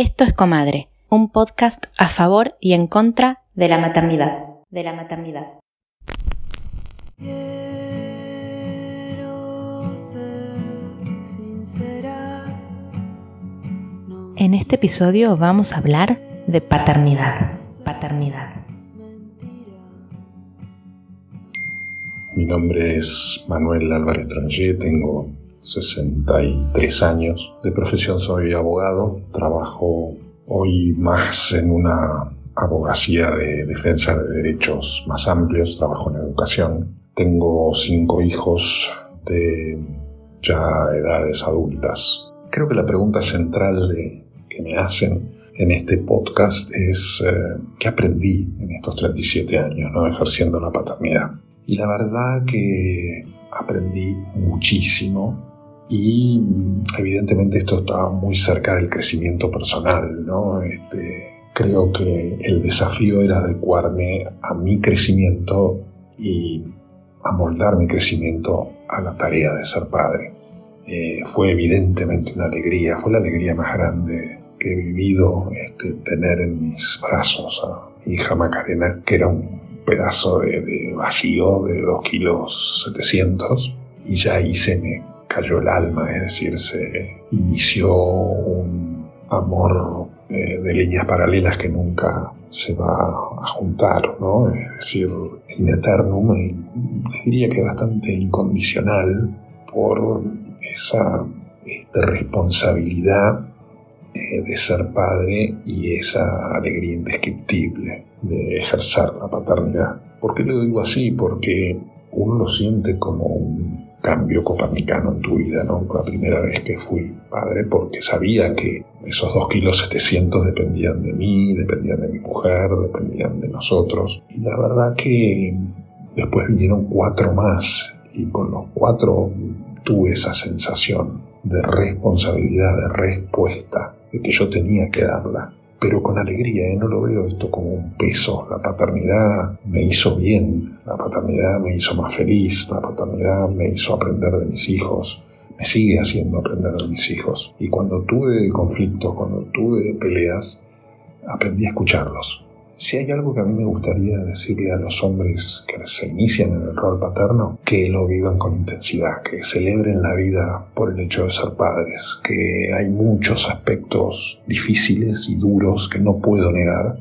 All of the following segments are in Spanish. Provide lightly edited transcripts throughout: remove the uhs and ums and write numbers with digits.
Esto es Comadre, un podcast a favor y en contra de la maternidad. Quiero ser sincera. En este episodio vamos a hablar de paternidad. Mi nombre es Manuel Álvarez Trangé, tengo 63 años. De profesión soy abogado, trabajo hoy más en una abogacía de defensa de derechos más amplios, trabajo en educación. Tengo 5 hijos de ya edades adultas. Creo que la pregunta central que me hacen en este podcast es ¿qué aprendí en estos 37 años, ejerciendo la paternidad? Y la verdad que aprendí muchísimo y evidentemente esto estaba muy cerca del crecimiento personal, ¿no? Creo que el desafío era adecuarme a mi crecimiento y amoldar mi crecimiento a la tarea de ser padre. Fue evidentemente una alegría, fue la alegría más grande que he vivido, tener en mis brazos a mi hija Macarena, que era un pedazo de vacío de 2,7 kilos, y ya ahí se me cayó el alma, es decir, se inició un amor de líneas paralelas que nunca se va a juntar, ¿no? Es decir, in eternum, les diría que bastante incondicional por esa responsabilidad de ser padre y esa alegría indescriptible de ejercer la paternidad. ¿Por qué lo digo así? Porque uno lo siente como un cambio copernicano en tu vida, ¿no? La primera vez que fui padre, porque sabía que esos 2,7 kilos dependían de mí, dependían de mi mujer, dependían de nosotros. Y la verdad que después vinieron 4 más, y con los 4 tuve esa sensación de responsabilidad, de respuesta, de que yo tenía que darla, pero con alegría, no lo veo esto como un peso. La paternidad me hizo bien, la paternidad me hizo más feliz, la paternidad me hizo aprender de mis hijos, me sigue haciendo aprender de mis hijos. Y cuando tuve conflictos, cuando tuve peleas, aprendí a escucharlos. Si hay algo que a mí me gustaría decirle a los hombres que se inician en el rol paterno, que lo vivan con intensidad, que celebren la vida por el hecho de ser padres, que hay muchos aspectos difíciles y duros que no puedo negar,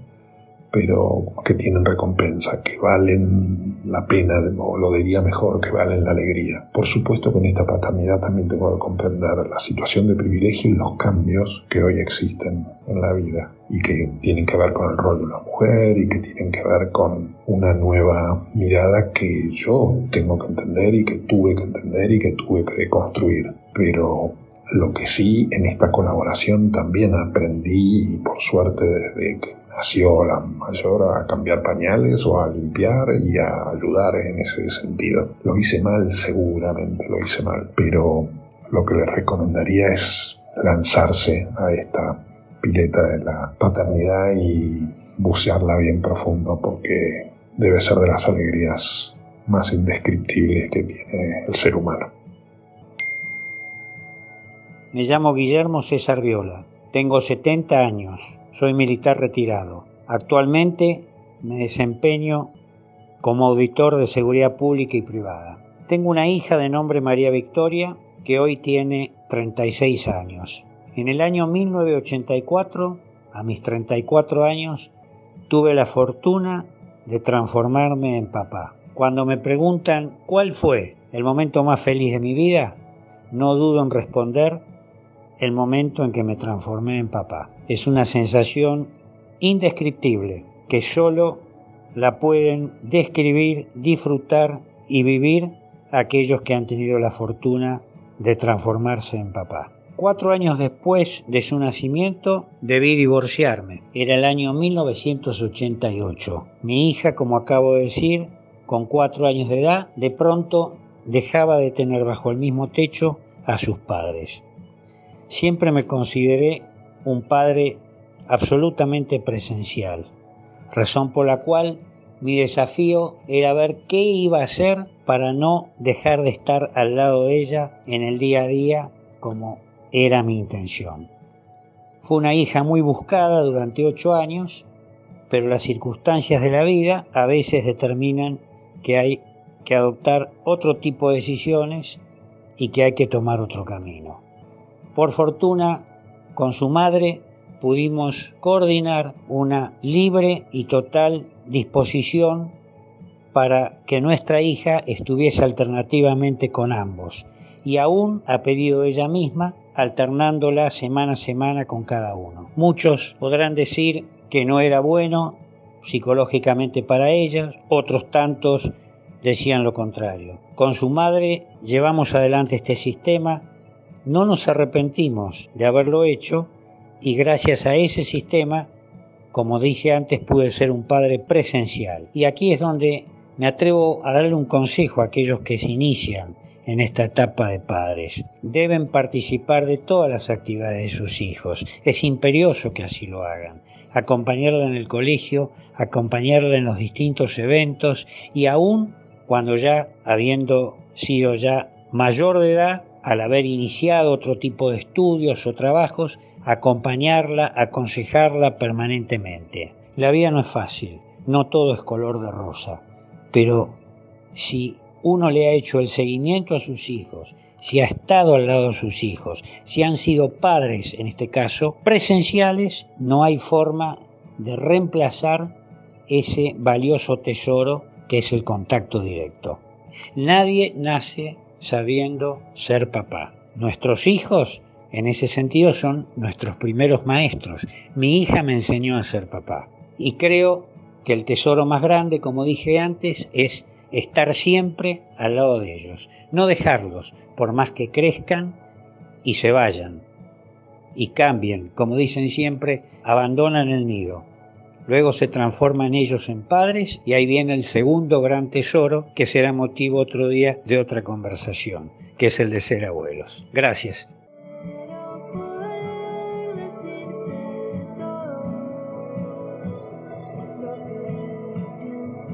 pero que tienen recompensa, que valen la pena, o lo diría mejor, que valen la alegría. Por supuesto que en esta paternidad también tengo que comprender la situación de privilegio y los cambios que hoy existen en la vida y que tienen que ver con el rol de la mujer y que tienen que ver con una nueva mirada que yo tengo que entender y que tuve que entender y que tuve que construir. Pero lo que sí, en esta colaboración también aprendí, y por suerte desde que nació la mayor, a cambiar pañales o a limpiar y a ayudar en ese sentido. Lo hice mal, seguramente lo hice mal, pero lo que les recomendaría es lanzarse a esta pileta de la paternidad y bucearla bien profundo, porque debe ser de las alegrías más indescriptibles que tiene el ser humano. Me llamo Guillermo César Viola, tengo 70 años, soy militar retirado. Actualmente me desempeño como auditor de seguridad pública y privada. Tengo una hija de nombre María Victoria que hoy tiene 36 años. En el año 1984, a mis 34 años, tuve la fortuna de transformarme en papá. Cuando me preguntan cuál fue el momento más feliz de mi vida, no dudo en responder el momento en que me transformé en papá. Es una sensación indescriptible que solo la pueden describir, disfrutar y vivir aquellos que han tenido la fortuna de transformarse en papá. 4 años después de su nacimiento debí divorciarme. Era el año 1988. Mi hija, como acabo de decir, con 4 años de edad, de pronto dejaba de tener bajo el mismo techo a sus padres. Siempre me consideré un padre absolutamente presencial, razón por la cual mi desafío era ver qué iba a hacer para no dejar de estar al lado de ella en el día a día como era mi intención. Fue una hija muy buscada durante 8 años, pero las circunstancias de la vida a veces determinan que hay que adoptar otro tipo de decisiones y que hay que tomar otro camino. Por fortuna, con su madre pudimos coordinar una libre y total disposición para que nuestra hija estuviese alternativamente con ambos, y aún a pedido de ella misma, alternándola semana a semana con cada uno. Muchos podrán decir que no era bueno psicológicamente para ella, otros tantos decían lo contrario. Con su madre llevamos adelante este sistema, no nos arrepentimos de haberlo hecho, y gracias a ese sistema, como dije antes, pude ser un padre presencial. Y aquí es donde me atrevo a darle un consejo a aquellos que se inician en esta etapa de padres. Deben participar de todas las actividades de sus hijos. Es imperioso que así lo hagan. Acompañarla en el colegio, acompañarla en los distintos eventos, y aún cuando ya, habiendo sido ya mayor de edad, al haber iniciado otro tipo de estudios o trabajos, acompañarla, aconsejarla permanentemente. La vida no es fácil, no todo es color de rosa, pero si uno le ha hecho el seguimiento a sus hijos, si ha estado al lado de sus hijos, si han sido padres, en este caso, presenciales, no hay forma de reemplazar ese valioso tesoro que es el contacto directo. Nadie nace sabiendo ser papá. Nuestros hijos, en ese sentido, son nuestros primeros maestros. Mi hija me enseñó a ser papá. Y creo que el tesoro más grande, como dije antes, es estar siempre al lado de ellos. No dejarlos, por más que crezcan y se vayan y cambien. Como dicen siempre, abandonan el nido. Luego se transforman ellos en padres, y ahí viene el segundo gran tesoro, que será motivo otro día de otra conversación, que es el de ser abuelos. Gracias. Quiero poder decirte todo lo que pienso.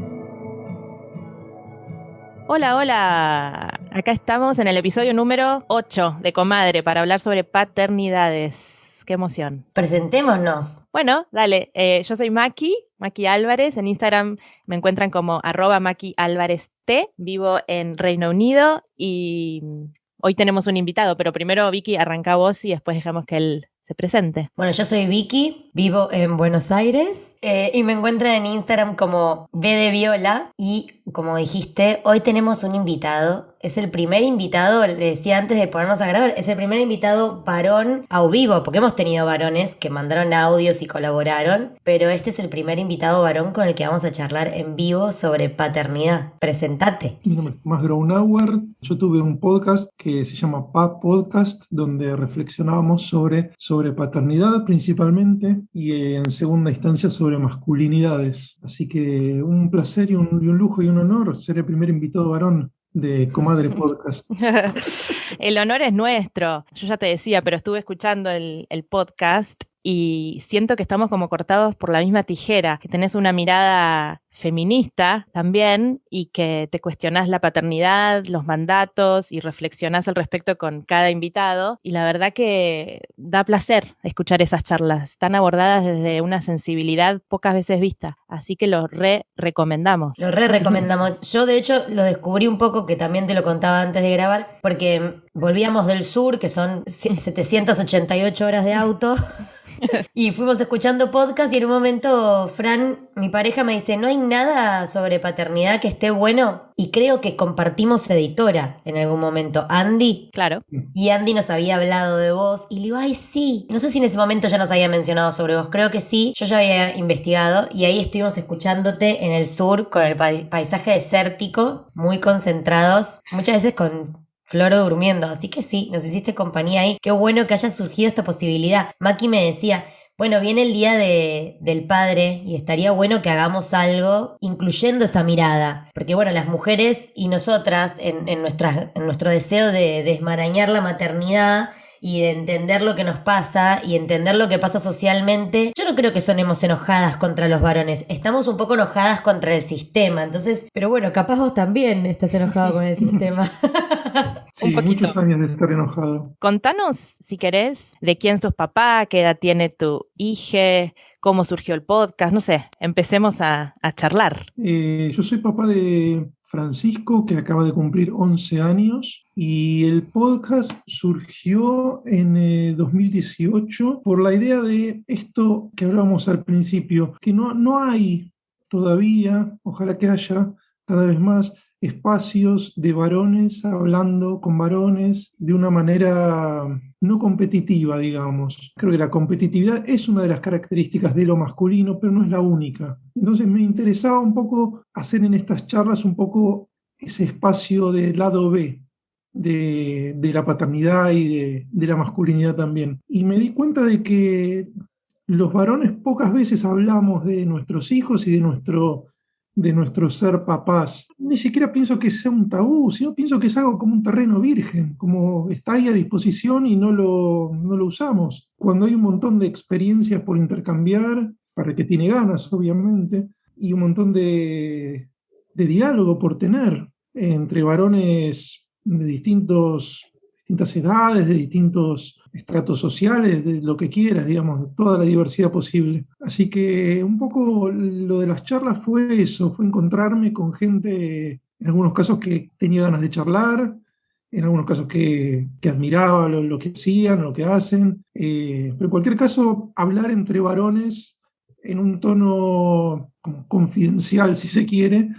Hola, hola. Acá estamos en el episodio número 8 de Comadre para hablar sobre paternidades. Qué emoción. Presentémonos. Bueno, dale. Yo soy Maki Álvarez. En Instagram me encuentran como @MakiAlvarezT. Vivo en Reino Unido y hoy tenemos un invitado, pero primero Vicky, arranca vos y después dejamos que él se presente. Bueno, yo soy Vicky, vivo en Buenos Aires y me encuentran en Instagram como B de Viola. Y como dijiste, hoy tenemos un invitado. Es el primer invitado, le decía antes de ponernos a grabar, es el primer invitado varón a vivo, porque hemos tenido varones que mandaron audios y colaboraron, pero este es el primer invitado varón con el que vamos a charlar en vivo sobre paternidad. Presentate. Mi nombre es Más Grounauer. Yo tuve un podcast que se llama PA Podcast, donde reflexionábamos sobre paternidad principalmente, y en segunda instancia sobre masculinidades. Así que un placer y un lujo y un honor ser el primer invitado varón de Comadre Podcast. El honor es nuestro. Yo ya te decía, pero estuve escuchando el podcast y siento que estamos como cortados por la misma tijera, que tenés una mirada feminista también y que te cuestionás la paternidad, los mandatos y reflexionás al respecto con cada invitado, y la verdad que da placer escuchar esas charlas, están abordadas desde una sensibilidad pocas veces vista, así que lo recomendamos. Lo recomendamos. Yo de hecho lo descubrí un poco, que también te lo contaba antes de grabar, porque volvíamos del sur, que son 788 horas de auto. Y fuimos escuchando podcast y en un momento Fran, mi pareja, me dice: no hay nada sobre paternidad que esté bueno. Y creo que compartimos editora en algún momento, Andy. Claro. Y Andy nos había hablado de vos y le digo: ay, sí. No sé si en ese momento ya nos había mencionado sobre vos, creo que sí. Yo ya había investigado y ahí estuvimos escuchándote en el sur con el paisaje desértico, muy concentrados, muchas veces con Floro durmiendo, así que sí, nos hiciste compañía ahí. Qué bueno que haya surgido esta posibilidad. Maki me decía: bueno, viene el día del padre y estaría bueno que hagamos algo incluyendo esa mirada. Porque bueno, las mujeres y nosotras en nuestro deseo de desmarañar la maternidad y de entender lo que nos pasa y entender lo que pasa socialmente, yo no creo que sonemos enojadas contra los varones, estamos un poco enojadas contra el sistema. Entonces, pero bueno, capaz vos también estás enojado con el sistema. Sí, Un poquito. muchos años de estar enojado. Contanos, si querés, de quién sos papá, qué edad tiene tu hija, cómo surgió el podcast, no sé, empecemos a charlar. Yo soy papá de Francisco, que acaba de cumplir 11 años, y el podcast surgió en 2018 por la idea de esto que hablábamos al principio, que no hay todavía, ojalá que haya cada vez más espacios de varones hablando con varones de una manera no competitiva, digamos. Creo que la competitividad es una de las características de lo masculino, pero no es la única. Entonces me interesaba un poco hacer en estas charlas un poco ese espacio del lado B de la paternidad y de la masculinidad también. Y me di cuenta de que los varones pocas veces hablamos de nuestros hijos y de nuestro ser papás. Ni siquiera pienso que sea un tabú, sino pienso que es algo como un terreno virgen, como está ahí a disposición y no lo usamos. Cuando hay un montón de experiencias por intercambiar, para el que tiene ganas, obviamente, y un montón de diálogo por tener entre varones de distintas edades, de distintos estratos sociales, de lo que quieras, digamos, de toda la diversidad posible. Así que un poco lo de las charlas fue eso, fue encontrarme con gente, en algunos casos que tenía ganas de charlar, en algunos casos que admiraba lo que hacían, lo que hacen, pero en cualquier caso, hablar entre varones en un tono como confidencial, si se quiere,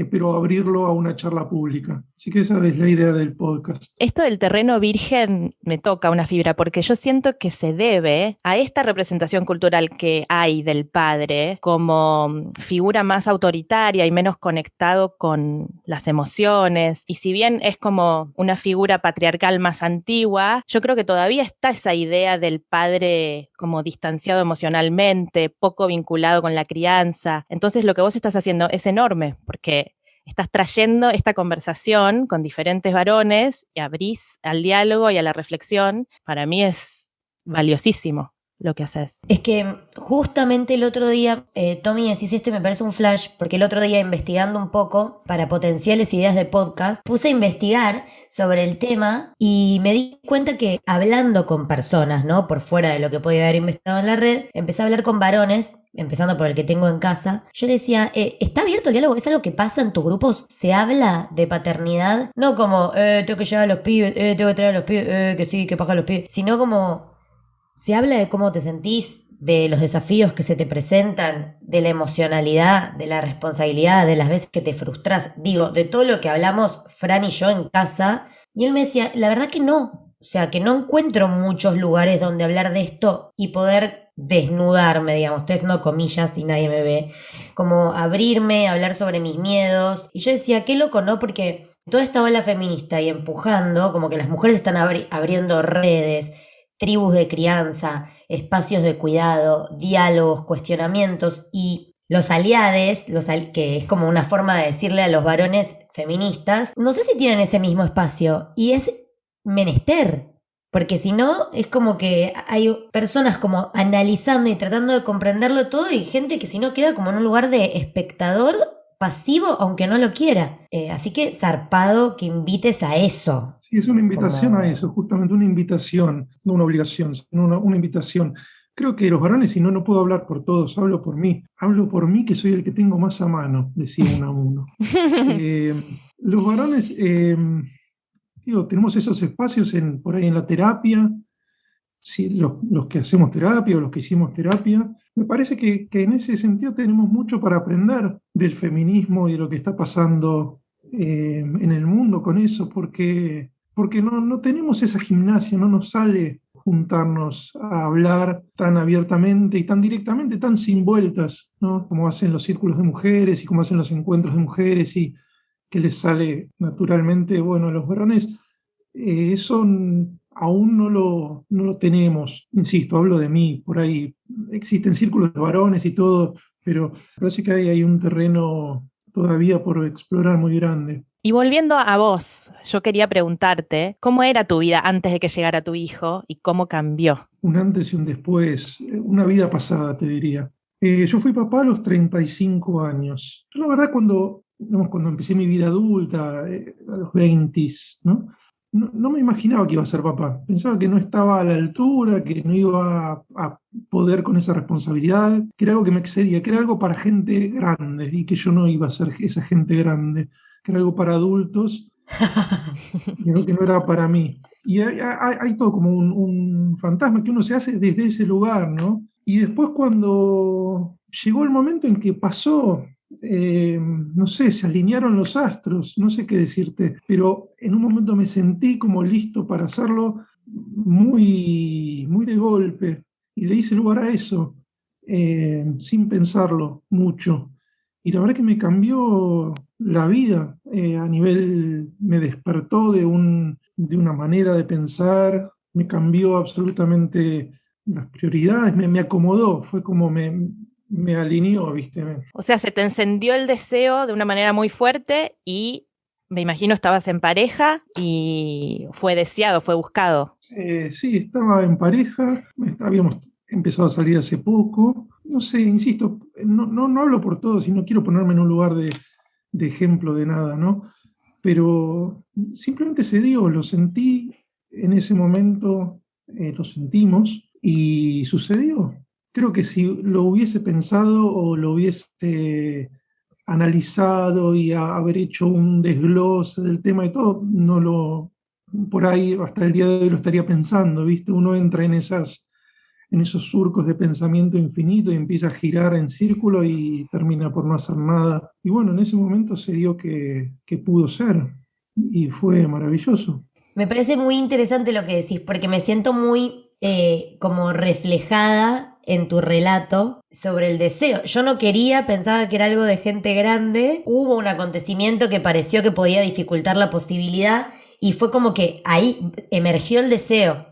pero abrirlo a una charla pública. Así que esa es la idea del podcast. Esto del terreno virgen me toca una fibra porque yo siento que se debe a esta representación cultural que hay del padre como figura más autoritaria y menos conectado con las emociones. Y si bien es como una figura patriarcal más antigua, yo creo que todavía está esa idea del padre como distanciado emocionalmente, poco vinculado con la crianza. Entonces lo que vos estás haciendo es enorme porque estás trayendo esta conversación con diferentes varones y abrís al diálogo y a la reflexión. Para mí es valiosísimo lo que haces. Es que justamente el otro día, Tommy, decís esto y me parece un flash, porque el otro día investigando un poco para potenciales ideas de podcast, puse a investigar sobre el tema y me di cuenta que hablando con personas, ¿no? Por fuera de lo que podía haber investigado en la red, empecé a hablar con varones, empezando por el que tengo en casa. Yo le decía, ¿está abierto el diálogo? ¿Es algo que pasa en tus grupos? ¿Se habla de paternidad? No como, tengo que llevar a los pibes, tengo que traer a los pibes, que sí, que paja a los pibes, sino como... Se habla de cómo te sentís, de los desafíos que se te presentan, de la emocionalidad, de la responsabilidad, de las veces que te frustras. Digo, de todo lo que hablamos Fran y yo en casa. Y él me decía, la verdad que no. O sea, que no encuentro muchos lugares donde hablar de esto y poder desnudarme, digamos. Estoy haciendo comillas y nadie me ve. Como abrirme, hablar sobre mis miedos. Y yo decía, qué loco, ¿no? Porque toda esta ola feminista y empujando, como que las mujeres están abriendo redes, tribus de crianza, espacios de cuidado, diálogos, cuestionamientos y los aliades, que es como una forma de decirle a los varones feministas, no sé si tienen ese mismo espacio y es menester, porque si no es como que hay personas como analizando y tratando de comprenderlo todo y gente que si no queda como en un lugar de espectador pasivo aunque no lo quiera. Así que zarpado que invites a eso. Sí, es una invitación Como- a eso, justamente una invitación, no una obligación, sino una invitación. Creo que los varones, si no, no puedo hablar por todos, hablo por mí. Hablo por mí, que soy el que tengo más a mano, decía uno a uno. Los varones, digo, tenemos esos espacios por ahí en la terapia, sí, los que hacemos terapia o los que hicimos terapia. Me parece que en ese sentido tenemos mucho para aprender del feminismo y de lo que está pasando en el mundo con eso, porque no tenemos esa gimnasia, no nos sale juntarnos a hablar tan abiertamente y tan directamente, tan sin vueltas, ¿no? Como hacen los círculos de mujeres y como hacen los encuentros de mujeres y que les sale naturalmente, bueno, a los varones, eso aún no lo tenemos. Insisto, hablo de mí, por ahí existen círculos de varones y todo, pero parece que hay un terreno todavía por explorar muy grande. Y volviendo a vos, yo quería preguntarte, ¿cómo era tu vida antes de que llegara tu hijo y cómo cambió? Un antes y un después, una vida pasada, te diría. Yo fui papá a los 35 años. Yo, la verdad, cuando empecé mi vida adulta, a los 20, ¿no? no me imaginaba que iba a ser papá. Pensaba que no estaba a la altura, que no iba a poder con esa responsabilidad, que era algo que me excedía, que era algo para gente grande y que yo no iba a ser esa gente grande, que era algo para adultos y algo que no era para mí. Y hay todo como un fantasma que uno se hace desde ese lugar, ¿no? Y después cuando llegó el momento en que pasó, no sé, se alinearon los astros, no sé qué decirte, pero en un momento me sentí como listo para hacerlo muy, muy de golpe y le hice lugar a eso, sin pensarlo mucho. Y la verdad que me cambió la vida a nivel, me despertó de una manera de pensar, me cambió absolutamente las prioridades, me acomodó, fue como me alineó, ¿viste? O sea, se te encendió el deseo de una manera muy fuerte y me imagino estabas en pareja y fue deseado, fue buscado. Sí, estaba en pareja, habíamos empezado a salir hace poco. No sé, insisto, no hablo por todos y no quiero ponerme en un lugar de ejemplo de nada, ¿no? Pero simplemente se dio, lo sentí en ese momento, lo sentimos y sucedió. Creo que si lo hubiese pensado o lo hubiese analizado y haber hecho un desglose del tema y todo, no lo, por ahí hasta el día de hoy lo estaría pensando, ¿viste? Uno entra en esos surcos de pensamiento infinito y empieza a girar en círculo y termina por no hacer nada. Y bueno, en ese momento se dio que pudo ser y fue maravilloso. Me parece muy interesante lo que decís, porque me siento muy como reflejada en tu relato sobre el deseo. Yo no quería, pensaba que era algo de gente grande. Hubo un acontecimiento que pareció que podía dificultar la posibilidad y fue como que ahí emergió el deseo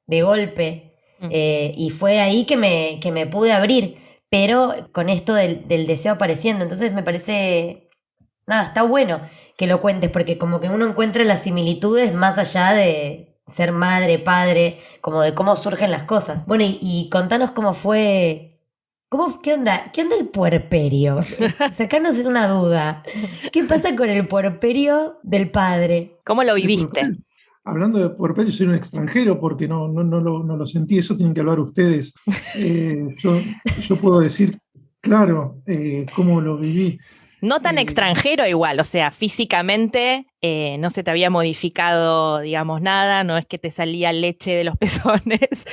de golpe. Y fue ahí que me pude abrir, pero con esto del deseo apareciendo. Entonces me parece, nada, está bueno que lo cuentes, porque como que uno encuentra las similitudes más allá de ser madre, padre, como de cómo surgen las cosas. Bueno, y contanos cómo fue, qué onda el puerperio. Sacarnos es una duda. ¿Qué pasa con el puerperio del padre? ¿Cómo lo El viviste? puerperio. Hablando de puerperio, soy un extranjero porque no lo sentí, eso tienen que hablar ustedes. Yo puedo decir, claro, cómo lo viví. No tan Eh, extranjero igual, o sea, físicamente no se te había modificado, digamos, nada, no es que te salía leche de los pezones,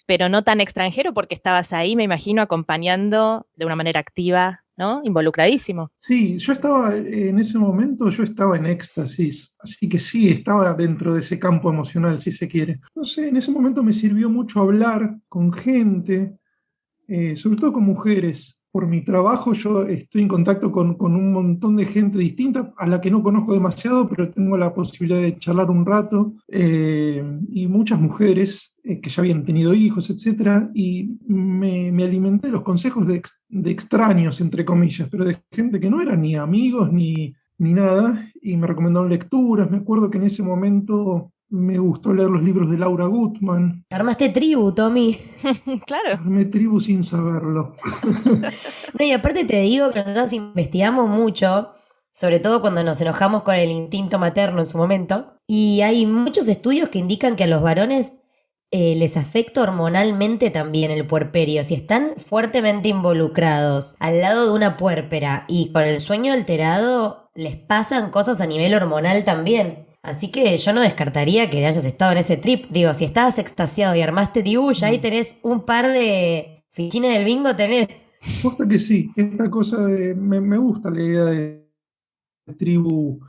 pero no tan extranjero porque estabas ahí, me imagino, acompañando de una manera activa, ¿no? Involucradísimo. Sí, yo estaba en ese momento, yo estaba en éxtasis, así que sí, estaba dentro de ese campo emocional, si se quiere. No sé, en ese momento me sirvió mucho hablar con gente, sobre todo con mujeres. Por mi trabajo yo estoy en contacto con un montón de gente distinta a la que no conozco demasiado, pero tengo la posibilidad de charlar un rato, y muchas mujeres que ya habían tenido hijos, etcétera, y me alimenté de los consejos de extraños, entre comillas, pero de gente que no eran ni amigos ni nada, y me recomendaron lecturas. Me acuerdo que en ese momento me gustó leer los libros de Laura Gutman. Armaste tribu, Tommy. Claro. Armé tribu sin saberlo. No, y aparte te digo que nosotros investigamos mucho, sobre todo cuando nos enojamos con el instinto materno en su momento, y hay muchos estudios que indican que a los varones les afecta hormonalmente también el puerperio. Si están fuertemente involucrados al lado de una puérpera y con el sueño alterado, les pasan cosas a nivel hormonal también. Así que yo no descartaría que hayas estado en ese trip. Digo, si estabas extasiado y armaste tribu, ya ahí tenés un par de fichines del bingo, tenés. Posta que sí, esta cosa me gusta la idea de tribu,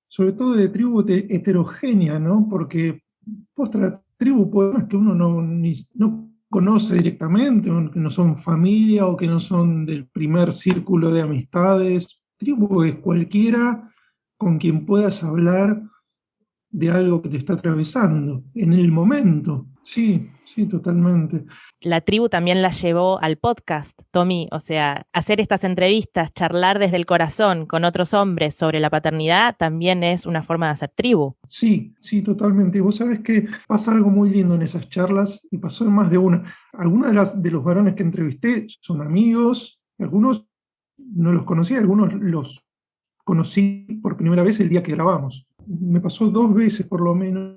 sobre todo de tribu heterogénea, ¿no? Porque posta la tribu, pues, que uno no conoce directamente, o que no son familia, o que no son del primer círculo de amistades. Tribu es cualquiera con quien puedas hablar de algo que te está atravesando en el momento. Sí, sí, totalmente. La tribu también la llevó al podcast, Tommy, o sea, hacer estas entrevistas, charlar desde el corazón con otros hombres sobre la paternidad también es una forma de hacer tribu. Sí, sí, totalmente. Vos sabés que pasa algo muy lindo en esas charlas y pasó en más de una. Algunos de los varones que entrevisté son amigos, algunos no los conocía, algunos los conocí por primera vez el día que grabamos. Me pasó 2 veces por lo menos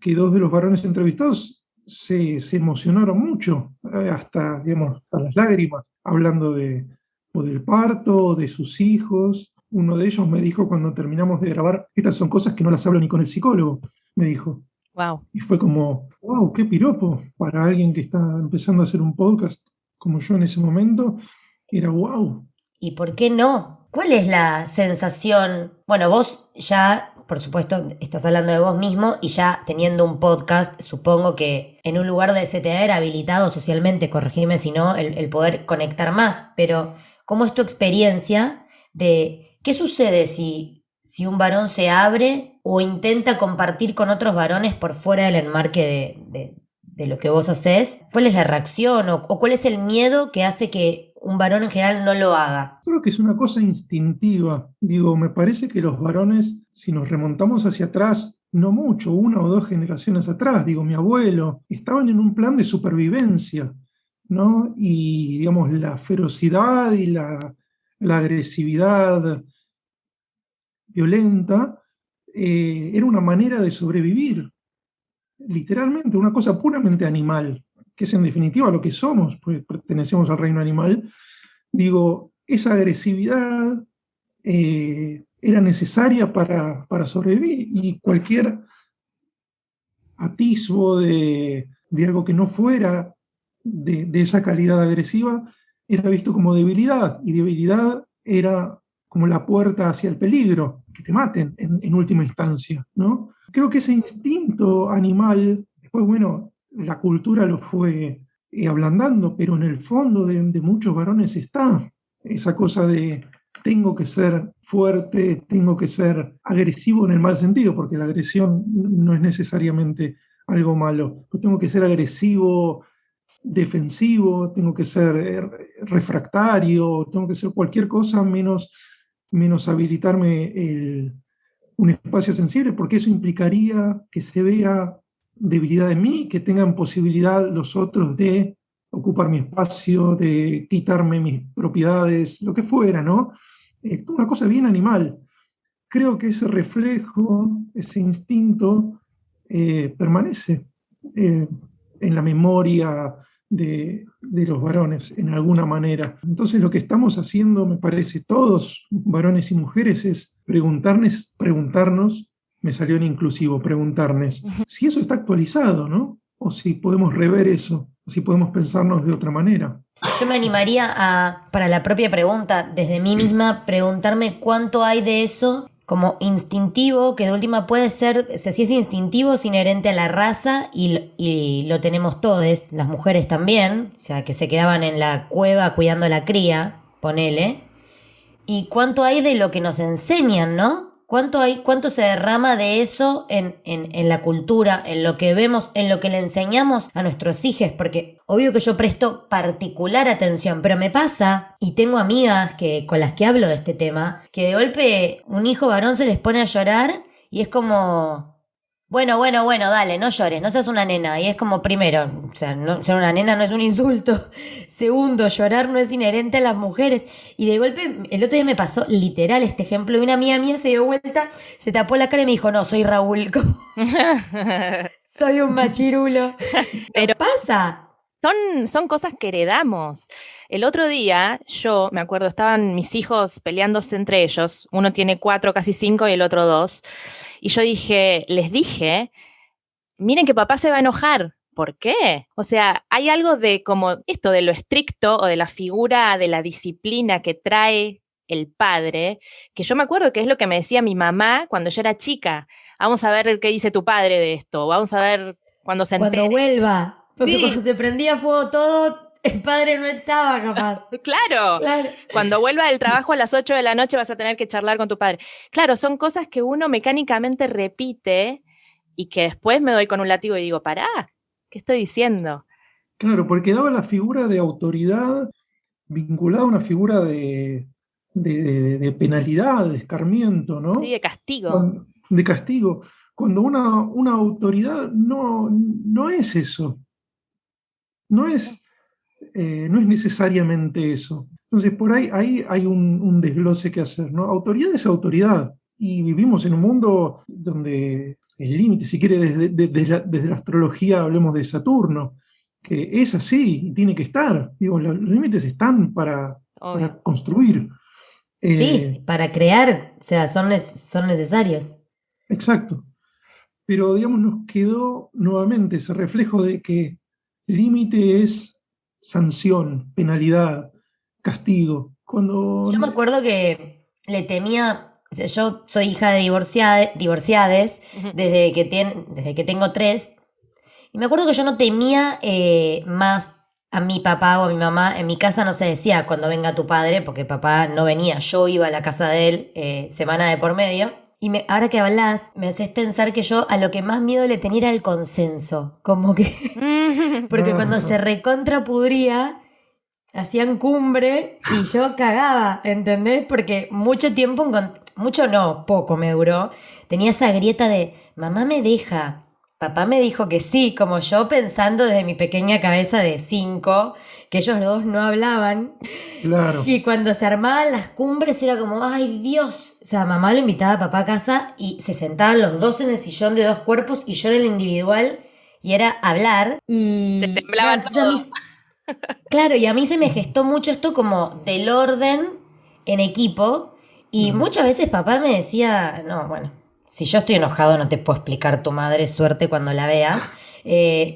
que dos de los varones entrevistados se emocionaron mucho, hasta, digamos, a las lágrimas, hablando o del parto, o de sus hijos. Uno de ellos me dijo cuando terminamos de grabar, estas son cosas que no las hablo ni con el psicólogo, me dijo. Wow. Y fue como, wow, qué piropo para alguien que está empezando a hacer un podcast como yo en ese momento. Era wow. ¿Y por qué no? ¿Cuál es la sensación? Bueno, vos ya, por supuesto, estás hablando de vos mismo y ya teniendo un podcast, supongo que en un lugar de se te haber habilitado socialmente, corregime si no, el poder conectar más. Pero, ¿cómo es tu experiencia de qué sucede si un varón se abre o intenta compartir con otros varones por fuera del enmarque de lo que vos hacés? ¿Cuál es la reacción o cuál es el miedo que hace que un varón en general no lo haga? Creo que es una cosa instintiva. Digo, me parece que los varones, si nos remontamos hacia atrás, no mucho, 1 o 2 generaciones atrás, digo, mi abuelo, estaban en un plan de supervivencia, ¿no? Y, digamos, la ferocidad y la agresividad violenta era una manera de sobrevivir, literalmente, una cosa puramente animal, que es en definitiva lo que somos, pues pertenecemos al reino animal. Digo, esa agresividad era necesaria para sobrevivir, y cualquier atisbo de algo que no fuera de esa calidad agresiva era visto como debilidad, y debilidad era como la puerta hacia el peligro, que te maten en última instancia, ¿no? Creo que ese instinto animal, después, bueno, la cultura lo fue ablandando, pero en el fondo de muchos varones está esa cosa de tengo que ser fuerte, tengo que ser agresivo en el mal sentido, porque la agresión no es necesariamente algo malo. Yo tengo que ser agresivo, defensivo, tengo que ser refractario, tengo que ser cualquier cosa menos habilitarme un espacio sensible, porque eso implicaría que se vea debilidad en mí, que tengan posibilidad los otros de ocupar mi espacio, de quitarme mis propiedades, lo que fuera, ¿no? Una cosa bien animal. Creo que ese reflejo, ese instinto, permanece en la memoria de los varones, en alguna manera. Entonces lo que estamos haciendo, me parece, todos, varones y mujeres, es preguntarnos, me salió en inclusivo, preguntarnos, si eso está actualizado, ¿no? O si podemos rever eso, o si podemos pensarnos de otra manera. Yo me animaría para la propia pregunta, desde mí misma, preguntarme cuánto hay de eso como instintivo, que de última puede ser, o sea, si es instintivo, es inherente a la raza y lo tenemos todos, las mujeres también, o sea, que se quedaban en la cueva cuidando a la cría, ponele. Y cuánto hay de lo que nos enseñan, ¿no? ¿Cuánto se derrama de eso en la cultura, en lo que vemos, en lo que le enseñamos a nuestros hijos? Porque obvio que yo presto particular atención, pero me pasa, y tengo amigas con las que hablo de este tema, que de golpe un hijo varón se les pone a llorar y es como, bueno, dale, no llores, no seas una nena. Y es como, primero, o sea, ser una nena no es un insulto. Segundo, llorar no es inherente a las mujeres. Y de golpe, el otro día me pasó literal este ejemplo. Y una amiga mía se dio vuelta, se tapó la cara y me dijo, no, soy Raúl, como, soy un machirulo. Pero pasa. Son cosas que heredamos. El otro día, yo me acuerdo, estaban mis hijos peleándose entre ellos. Uno tiene 4, casi 5 y el otro 2. Y yo les dije, miren que papá se va a enojar. ¿Por qué? O sea, hay algo de como esto de lo estricto o de la figura de la disciplina que trae el padre, que yo me acuerdo que es lo que me decía mi mamá cuando yo era chica. Vamos a ver qué dice tu padre de esto. Vamos a ver cuando se entere. Cuando vuelva. Porque Sí. cuando se prendía fuego todo, el padre no estaba capaz. Claro. Cuando vuelva del trabajo a las 8 de la noche vas a tener que charlar con tu padre. Claro, son cosas que uno mecánicamente repite y que después me doy con un látigo y digo, pará, ¿qué estoy diciendo? Claro, porque daba la figura de autoridad vinculada a una figura de penalidad, de escarmiento, ¿no? Sí, de castigo. De castigo. Cuando una autoridad no es eso. No es necesariamente eso. Entonces, por ahí hay un desglose que hacer, ¿no? Autoridad es autoridad. Y vivimos en un mundo donde el límite, si quiere, desde la astrología hablemos de Saturno, que es así y tiene que estar. Digo, los límites están para Obvio. construir. Sí, para crear, o sea, son necesarios. Exacto. Pero, digamos, nos quedó nuevamente ese reflejo de que límite es sanción, penalidad, castigo. Cuando Yo me acuerdo que le temía, o sea, yo soy hija de divorciades Ujú. desde que tengo 3, y me acuerdo que yo no temía más a mi papá o a mi mamá. En mi casa no se decía cuando venga tu padre, porque papá no venía, yo iba a la casa de él semana de por medio. Y ahora que hablas, me haces pensar que yo a lo que más miedo le tenía era el consenso. Como que, porque cuando se recontrapudría, hacían cumbre y yo cagaba, ¿entendés? Porque mucho tiempo, mucho no, poco me duró. Tenía esa grieta de, mamá me deja, papá me dijo que sí, como yo pensando desde mi pequeña cabeza de 5, que ellos los dos no hablaban. claro, Y cuando se armaban las cumbres era como, ay Dios. O sea, mamá lo invitaba a papá a casa y se sentaban los dos en el sillón de 2 cuerpos y yo en el individual y era hablar. Te Y temblaba entonces a todo. mí, claro, y a mí se me gestó mucho esto como del orden en equipo. Y muchas veces papá me decía, no, bueno, si yo estoy enojado no te puedo explicar tu madre, suerte cuando la veas.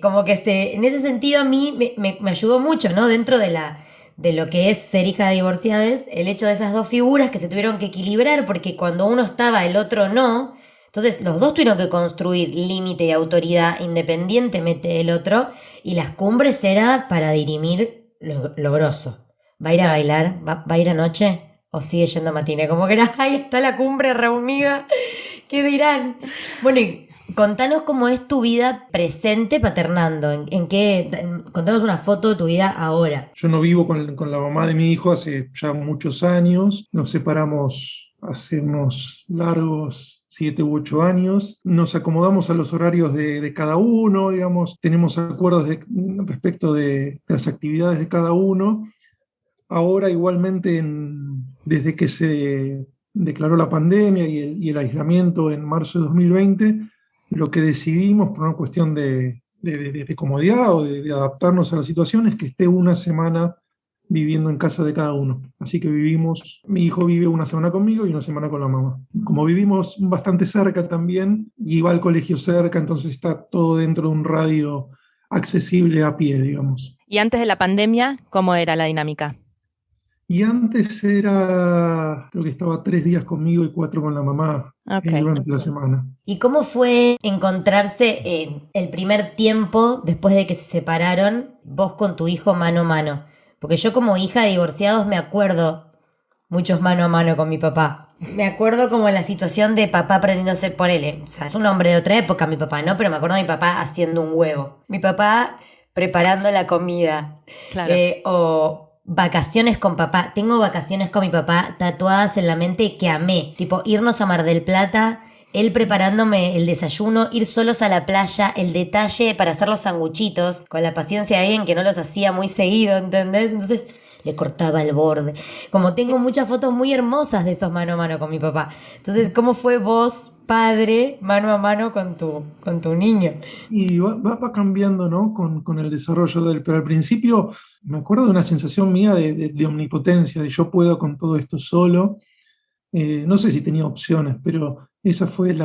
Como que en ese sentido a mí me ayudó mucho, ¿no? Dentro de lo que es ser hija de divorciades, el hecho de esas dos figuras que se tuvieron que equilibrar, porque cuando uno estaba, el otro no. Entonces los dos tuvieron que construir límite y autoridad independientemente del otro, y las cumbres era para dirimir lo grosso. ¿Va a ir a bailar? ¿Va a ir anoche? ¿O sigue yendo a matiné? Como que era, ahí está la cumbre reunida. ¿Qué dirán? Bueno, y contanos cómo es tu vida presente paternando. Contanos una foto de tu vida ahora. yo no vivo con la mamá de mi hijo hace ya muchos años. Nos separamos hace unos largos 7 u 8 años. Nos acomodamos a los horarios de cada uno, digamos. Tenemos acuerdos respecto de las actividades de cada uno. Ahora igualmente, desde que se declaró la pandemia y el aislamiento en marzo de 2020, lo que decidimos por una cuestión de comodidad o de adaptarnos a la situación es que esté una semana viviendo en casa de cada uno. Así que mi hijo vive una semana conmigo y una semana con la mamá. Como vivimos bastante cerca también, y va al colegio cerca, entonces está todo dentro de un radio accesible a pie, digamos. Y antes de la pandemia, ¿cómo era la dinámica? Y antes creo que estaba 3 días conmigo y 4 con la mamá Ok. durante la semana. ¿Y cómo fue encontrarse en el primer tiempo después de que se separaron, vos con tu hijo mano a mano? Porque yo como hija de divorciados me acuerdo muchos mano a mano con mi papá. Me acuerdo como la situación de papá prendiéndose por él. O sea, es un hombre de otra época mi papá, ¿no? Pero me acuerdo de mi papá haciendo un huevo. Mi papá preparando la comida. Claro. O vacaciones con papá. Tengo vacaciones con mi papá tatuadas en la mente que amé. Tipo, irnos a Mar del Plata, él preparándome el desayuno, ir solos a la playa, el detalle para hacer los sanguchitos, con la paciencia de alguien que no los hacía muy seguido, ¿entendés? Entonces le cortaba el borde. Como tengo muchas fotos muy hermosas de esos mano a mano con mi papá. Entonces, ¿cómo fue vos, padre, mano a mano con tu niño? Y va cambiando, ¿no? Con el desarrollo de él. Pero al principio me acuerdo de una sensación mía de omnipotencia, de yo puedo con todo esto solo. No sé si tenía opciones, pero esa fue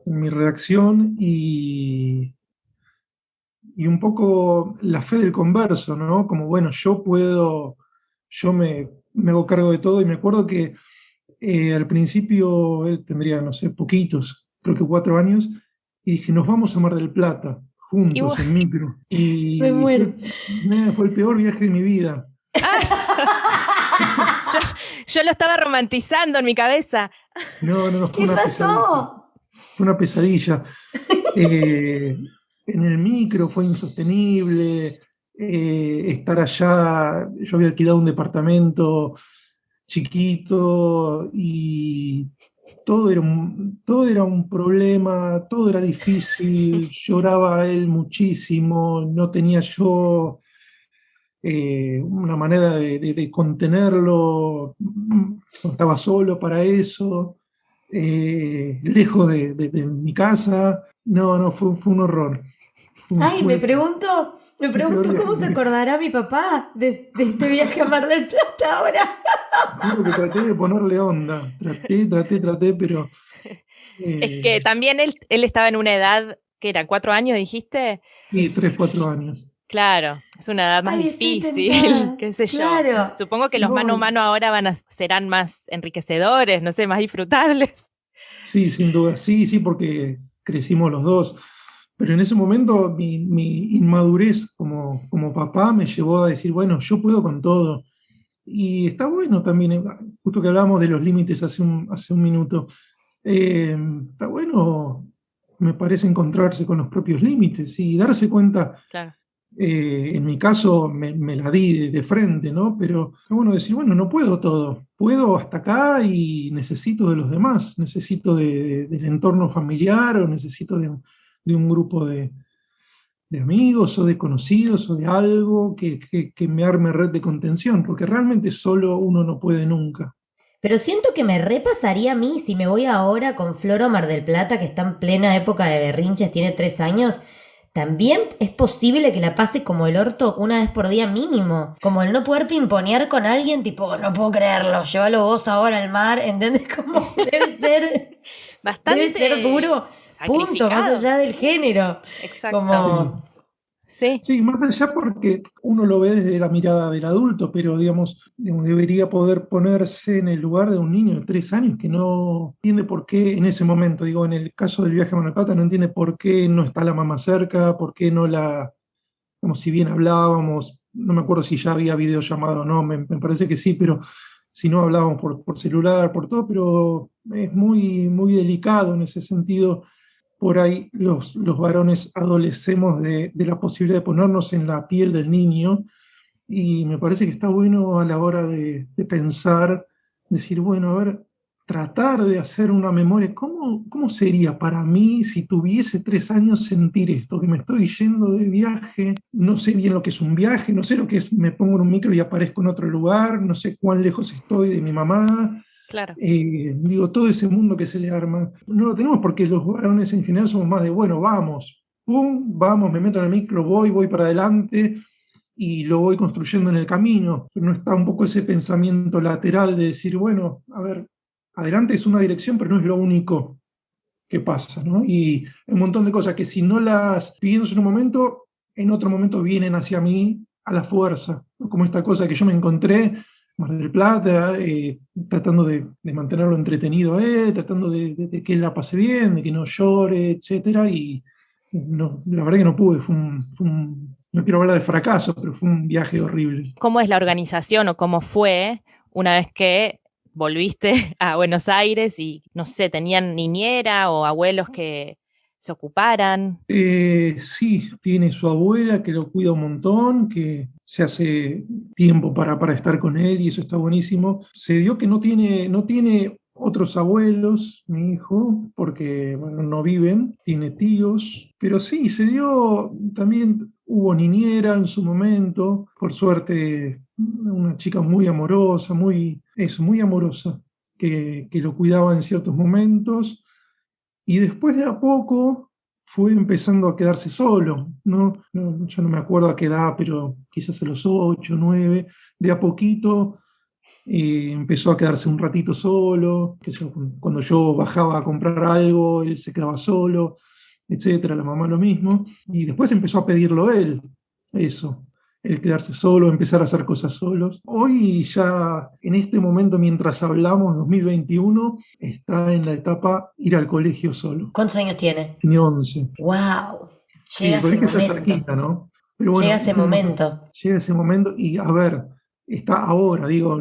mi reacción y un poco la fe del converso, ¿no? Como, bueno, yo puedo, yo me hago cargo de todo. Y me acuerdo que al principio él tendría, no sé, poquitos, creo que 4 años, y dije, nos vamos a Mar del Plata, juntos, Y en micro. Y Me muero. fue el peor viaje de mi vida. Yo lo estaba romantizando en mi cabeza. No, ¿Qué pasó? Fue una pesadilla. En el micro fue insostenible. Estar allá, yo había alquilado un departamento chiquito y todo era un problema, todo era difícil, lloraba él muchísimo, no tenía yo una manera de contenerlo, estaba solo para eso. lejos de mi casa. No, fue un horror. Ay, Fue me pregunto el peor cómo se viaje. acordará mi papá de este viaje a Mar del Plata ahora. Juro que traté de ponerle onda. Traté, pero Es que también él estaba en una edad, que era 4 años, dijiste. sí, 3, 4 años. Claro, es una edad más Ay, estoy difícil, tentada. qué sé yo. Claro. Supongo que los mano a No, mano ahora serán más enriquecedores, no sé, más disfrutables. sí, sin duda. Sí, porque crecimos los dos. Pero en ese momento mi inmadurez como papá me llevó a decir, bueno, yo puedo con todo. Y está bueno también, justo que hablábamos de los límites hace un minuto, está bueno, me parece, encontrarse con los propios límites y darse cuenta, Claro, en mi caso me la di de frente, ¿no? Pero está bueno decir, bueno, no puedo todo, puedo hasta acá y necesito de los demás, necesito del entorno familiar o necesito de un grupo de amigos o de conocidos o de algo que me arme red de contención, porque realmente solo uno no puede nunca. Pero siento que me repasaría a mí si me voy ahora con Floro Mar del Plata, que está en plena época de berrinches, tiene 3 años. También es posible que la pase como el orto una vez por día mínimo. Como el no poder pimponear con alguien, tipo, no puedo creerlo, llévalo vos ahora al mar, ¿entendés? Como bastante debe ser duro, punto, más sacrificado. allá del género. Exacto. Como, Sí, Sí, más allá porque uno lo ve desde la mirada del adulto, pero digamos, debería poder ponerse en el lugar de un niño de 3 años que no entiende por qué en ese momento, digo, en el caso del viaje a Mar del Plata, no entiende por qué no está la mamá cerca, por qué no como si bien hablábamos, no me acuerdo si ya había videollamado o no, me parece que sí, pero si no hablábamos por celular, por todo, pero es muy delicado en ese sentido. Por ahí los varones adolecemos de la posibilidad de ponernos en la piel del niño y me parece que está bueno a la hora de pensar, decir, bueno, a ver, tratar de hacer una memoria, ¿cómo sería para mí si tuviese 3 años sentir esto? Que me estoy yendo de viaje, no sé bien lo que es un viaje, no sé lo que es, me pongo en un micro y aparezco en otro lugar, no sé cuán lejos estoy de mi mamá. claro. Digo, todo ese mundo que se le arma, no lo tenemos porque los varones en general somos más de, bueno, vamos, pum, vamos, me meto en el micro, voy para adelante y lo voy construyendo en el camino. No está un poco ese pensamiento lateral de decir, bueno, a ver, adelante es una dirección, pero no es lo único que pasa, ¿no? Y hay un montón de cosas que si no las pienso en otro momento vienen hacia mí a la fuerza, ¿no? Como esta cosa que yo me encontré Mar del Plata, tratando de mantenerlo entretenido, tratando de que él la pase bien, de que no llore, etcétera, y no, la verdad que no pude, no quiero hablar del fracaso, pero fue un viaje horrible. ¿Cómo es la organización o cómo fue una vez que volviste a Buenos Aires y, no sé, tenían niñera o abuelos que se ocuparan? Sí, tiene su abuela que lo cuida un montón, que se hace tiempo para estar con él y eso está buenísimo. Se dio que no tiene otros abuelos, mi hijo, porque bueno, no viven, tiene tíos, pero sí, se dio, también hubo niñera en su momento, por suerte, una chica muy amorosa, muy amorosa, que lo cuidaba en ciertos momentos. Y después de a poco fue empezando a quedarse solo, ¿no? Ya no me acuerdo a qué edad, pero quizás a los 8, 9, de a poquito empezó a quedarse un ratito solo, cuando yo bajaba a comprar algo, él se quedaba solo, etcétera, la mamá lo mismo, y después empezó a pedirlo él, eso, el quedarse solo, empezar a hacer cosas solos. Hoy ya, en este momento, mientras hablamos, 2021, está en la etapa ir al colegio solo. ¿cuántos años tiene? Tiene 11. ¡Wow! Sí, Llega el ese colegio está momento. cerquita, ¿no? Pero bueno, Llega ese momento. llega ese momento y a ver, está ahora, digo,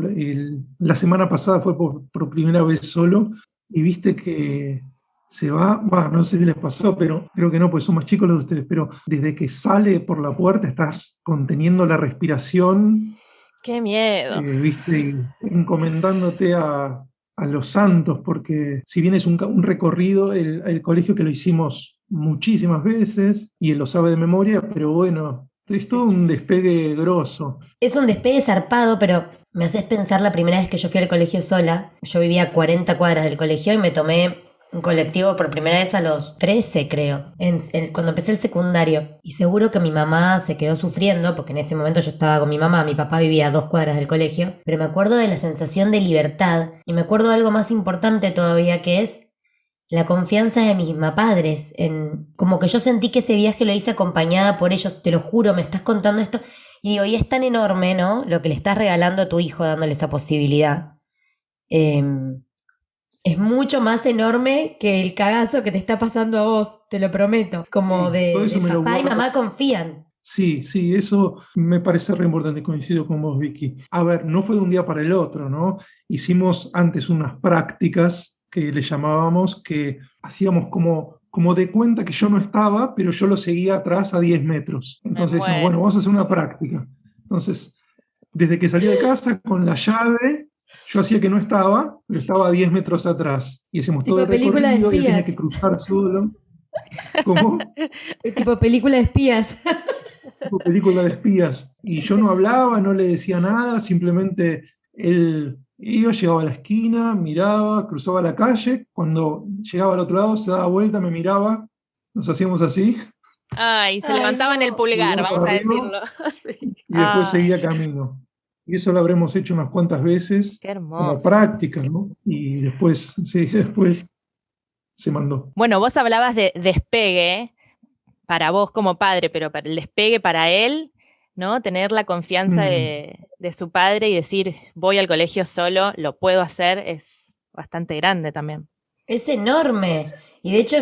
la semana pasada fue por primera vez solo y viste que se va, no sé si les pasó, pero creo que no, pues son más chicos los de ustedes, pero desde que sale por la puerta estás conteniendo la respiración, ¡Qué miedo! viste, y encomendándote a los santos, porque si bien es un recorrido, el colegio que lo hicimos muchísimas veces y él lo sabe de memoria, pero bueno, es todo un despegue grosso. Es un despegue zarpado, pero Me haces pensar la primera vez que yo fui al colegio sola. Yo vivía a 40 cuadras del colegio y me tomé un colectivo por primera vez a los 13, creo, cuando empecé el secundario. Y seguro que mi mamá se quedó sufriendo, porque en ese momento yo estaba con mi mamá, mi papá vivía a 2 cuadras del colegio, pero me acuerdo de la sensación de libertad y me acuerdo de algo más importante todavía, que es la confianza de mis padres, como que yo sentí que ese viaje lo hice acompañada por ellos, te lo juro, me estás contando esto, y digo, y es tan enorme, ¿no? Lo que le estás regalando a tu hijo dándole esa posibilidad. Es mucho más enorme que el cagazo que te está pasando a vos, te lo prometo. Como Sí, todo eso de me lo papá y guardo. mamá confían. Sí, sí, eso me parece re importante, coincido con vos, Vicky. A ver, no fue de un día para el otro, ¿no? Hicimos antes unas prácticas que le llamábamos, que hacíamos como de cuenta que yo no estaba, pero yo lo seguía atrás a 10 metros. Entonces decíamos, bueno, vamos a hacer una práctica. Entonces, desde que salí de casa con la llave, yo hacía que no estaba, pero estaba a 10 metros atrás. Y hacíamos todo Tipo el película de recorrido y él tenía espías. que cruzar solo. ¿Cómo? Tipo película de espías. Tipo película de espías. Y yo no hablaba, no le decía nada, simplemente él iba, llegaba a la esquina, miraba, cruzaba la calle, cuando llegaba al otro lado se daba vuelta, me miraba, nos hacíamos así, Ay, se Ay, levantaban el no. pulgar, pulgar vamos para a arriba, decirlo. Sí. y después Ay, seguía camino. Y eso lo habremos hecho unas cuantas veces qué como hermoso. práctica, ¿no? Y después, sí, después se mandó. Bueno, vos hablabas de despegue para vos como padre, pero para el despegue para él, ¿no? Tener la confianza Mm. de su padre y decir, voy al colegio solo, lo puedo hacer, es bastante grande también. Es enorme. Y de hecho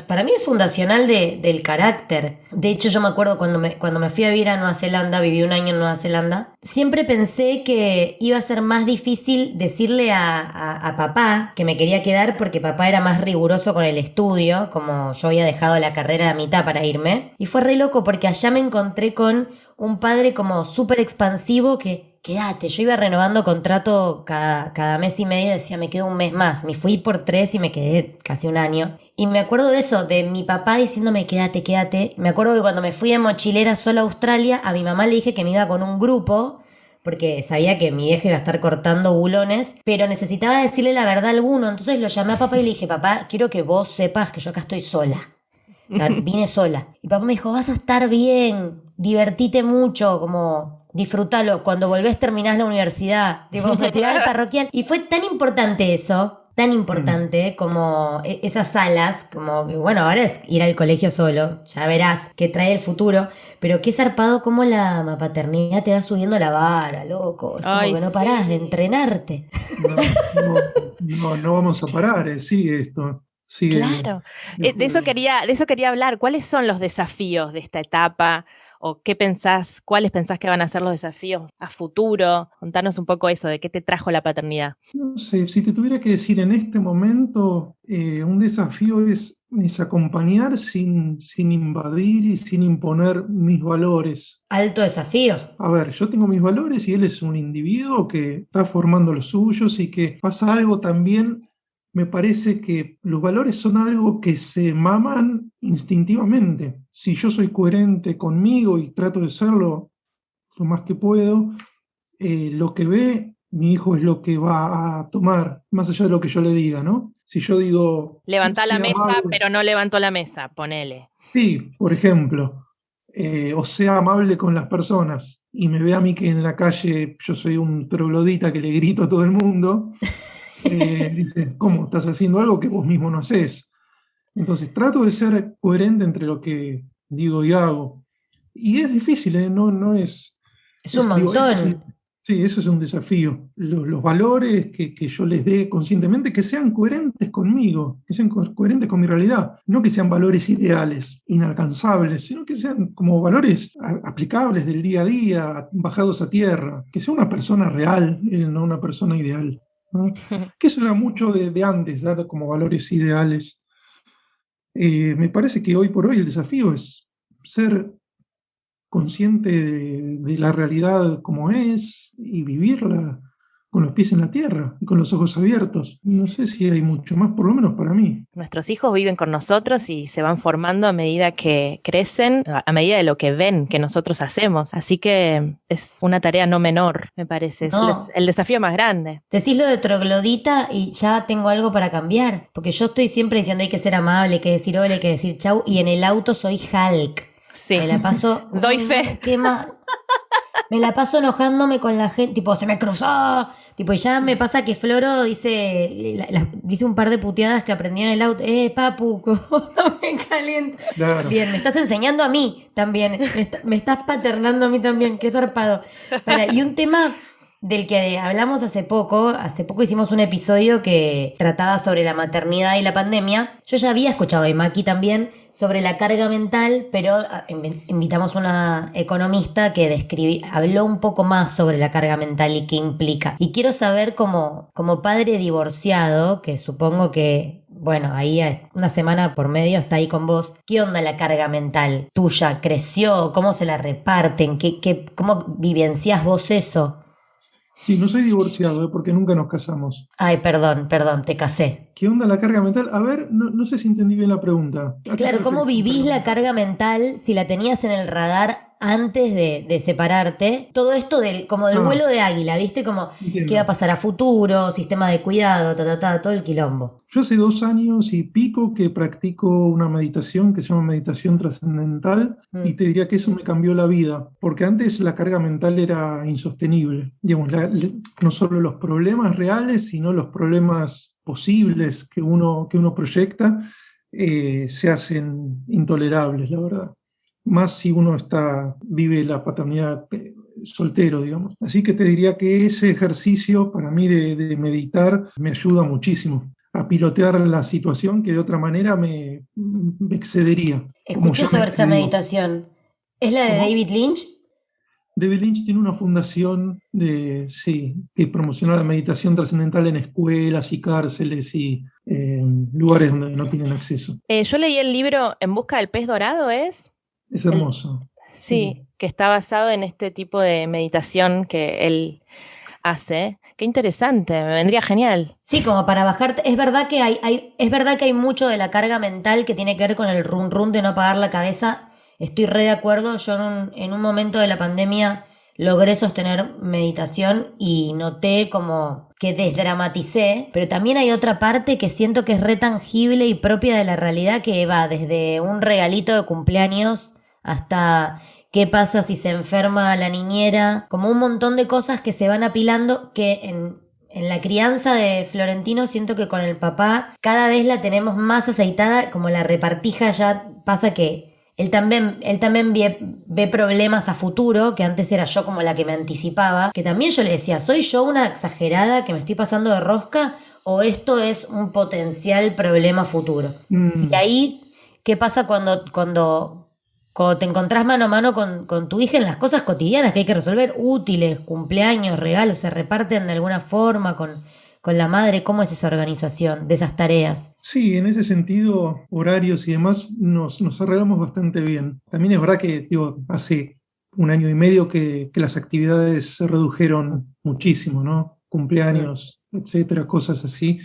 para mí es fundacional del carácter. De hecho yo me acuerdo cuando me fui a vivir a Nueva Zelanda, viví un año en Nueva Zelanda, siempre pensé que iba a ser más difícil decirle a papá que me quería quedar porque papá era más riguroso con el estudio, como yo había dejado la carrera a mitad para irme. Y fue re loco porque allá me encontré con un padre como súper expansivo que, quédate, yo iba renovando contrato cada mes y medio, decía, me quedo un mes más. Me fui por 3 y me quedé casi un año. Y me acuerdo de eso, de mi papá diciéndome, quédate, quédate. Me acuerdo que cuando me fui de mochilera sola a Australia, a mi mamá le dije que me iba con un grupo, porque sabía que mi vieja iba a estar cortando bulones, pero necesitaba decirle la verdad a alguno. Entonces lo llamé a papá y le dije, papá, quiero que vos sepas que yo acá estoy sola. O sea, vine sola. Y papá me dijo, vas a estar bien, divertite mucho, como disfrútalo. Cuando volvés terminás la universidad. Tipo, me tiraba el parroquial. Y fue tan importante eso, tan importante como esas salas, como que, bueno, ahora es ir al colegio solo, ya verás qué trae el futuro. Pero qué zarpado como la paternidad te va subiendo la vara, loco. Es como Ay, que no parás de sí. entrenarte. No vamos a parar, sigue esto, sigue. Claro, de eso quería hablar. ¿Cuáles son los desafíos de esta etapa? ¿O qué pensás, cuáles pensás que van a ser los desafíos a futuro? Contanos un poco eso, de qué te trajo la paternidad. No sé, si te tuviera que decir en este momento, un desafío es acompañar sin invadir y sin imponer mis valores. Alto desafío. A ver, yo tengo mis valores y él es un individuo que está formando los suyos y que pasa algo también. Me parece que los valores son algo que se maman instintivamente. Si yo soy coherente conmigo y trato de serlo lo más que puedo, lo que ve mi hijo es lo que va a tomar, más allá de lo que yo le diga, ¿no? Si yo digo, Levantá la sea mesa, amable, pero no levantó la mesa, ponele. sí, por ejemplo, o sea amable con las personas, y me ve a mí que en la calle yo soy un troglodita que le grito a todo el mundo, dice, ¿cómo? Estás haciendo algo que vos mismo no haces. Entonces trato de ser coherente entre lo que digo y hago. Y es difícil, ¿eh? No es... Es un Digo, montón. sí, eso es un desafío. Los valores que yo les dé conscientemente, que sean coherentes conmigo, que sean coherentes con mi realidad. No que sean valores ideales, inalcanzables, sino que sean como valores aplicables del día a día, bajados a tierra. Que sea una persona real, no una persona ideal, ¿no? Que eso era mucho de antes, dar como valores ideales. Me parece que hoy por hoy el desafío es ser consciente de la realidad como es y vivirla con los pies en la tierra y con los ojos abiertos. No sé si hay mucho más, por lo menos para mí. Nuestros hijos viven con nosotros y se van formando a medida que crecen, a medida de lo que ven que nosotros hacemos. Así que es una tarea no menor, me parece. Es No. el desafío más grande. Decís lo de troglodita y ya tengo algo para cambiar. Porque yo estoy siempre diciendo hay que ser amable, hay que decir hola, hay que decir chau. Y en el auto soy Hulk. Sí. Me la paso. Doy Uy, fe. no, qué mal. Me la paso enojándome con la gente, tipo, se me cruzó. Tipo, y ya me pasa que Floro dice un par de puteadas que aprendió en el auto. Papu, como no me caliento. Claro. Bien, me estás enseñando a mí también. Me estás paternando a mí también, qué zarpado. Para, y un tema del que hablamos hace poco hicimos un episodio que trataba sobre la maternidad y la pandemia. Yo ya había escuchado de Maki también sobre la carga mental, pero invitamos una economista que habló un poco más sobre la carga mental y qué implica. Y quiero saber como padre divorciado, que supongo que, bueno, ahí una semana por medio está ahí con vos, ¿qué onda la carga mental tuya? ¿Creció? ¿Cómo se la reparten? ¿Cómo vivenciás vos eso? Sí, no soy divorciado, porque nunca nos casamos. Ay, perdón, te casé. ¿Qué onda la carga mental? A ver, no sé si entendí bien la pregunta. ¿A qué Claro, te ¿cómo refieres con vivís la carga mental si la tenías en el radar antes de separarte? Todo esto como del Ah. vuelo de águila, ¿viste? Como Entiendo. qué va a pasar a futuro, sistema de cuidado, todo el quilombo. Yo hace 2 años y pico que practico una meditación que se llama meditación trascendental y te diría que eso me cambió la vida, porque antes la carga mental era insostenible. Digamos, no solo los problemas reales, sino los problemas posibles que uno proyecta se hacen intolerables, la verdad. Más si uno vive la paternidad soltero, digamos. Así que te diría que ese ejercicio para mí de meditar me ayuda muchísimo a pilotear la situación que de otra manera me excedería. Como Escuché ya me sobre esa excedió. meditación. ¿Es la de ¿Cómo? David Lynch? David Lynch tiene una fundación que promociona la meditación trascendental en escuelas y cárceles y lugares donde no tienen acceso. Yo leí el libro En busca del pez dorado, ¿es? Es hermoso. Sí, que está basado en este tipo de meditación que él hace. Qué interesante, me vendría genial. Sí, como para bajarte. Es verdad que hay mucho de la carga mental que tiene que ver con el run run de no apagar la cabeza. Estoy re de acuerdo. Yo en un momento de la pandemia logré sostener meditación y noté como que desdramaticé, pero también hay otra parte que siento que es re tangible y propia de la realidad, que va desde un regalito de cumpleaños hasta qué pasa si se enferma la niñera, como un montón de cosas que se van apilando que en la crianza de Florentino siento que con el papá cada vez la tenemos más aceitada, como la repartija ya pasa que él también ve problemas a futuro, que antes era yo como la que me anticipaba, que también yo le decía, ¿soy yo una exagerada que me estoy pasando de rosca o esto es un potencial problema futuro? Y ahí, ¿qué pasa cuando te encontrás mano a mano con tu hija en las cosas cotidianas que hay que resolver, útiles, cumpleaños, regalos, se reparten de alguna forma con la madre? ¿Cómo es esa organización de esas tareas? Sí, en ese sentido, horarios y demás, nos arreglamos bastante bien. También es verdad que hace 1 año y medio que las actividades se redujeron muchísimo, ¿no? Cumpleaños, etcétera, cosas así,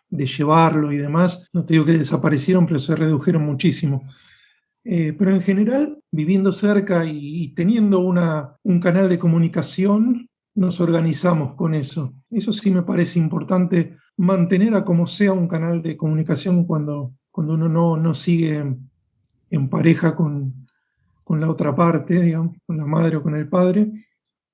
de llevarlo y demás. No te digo que desaparecieron, pero se redujeron muchísimo. Pero en general, viviendo cerca y teniendo un canal de comunicación, nos organizamos con eso. Eso sí me parece importante, mantener a como sea un canal de comunicación cuando uno no sigue en pareja con la otra parte, digamos, con la madre o con el padre.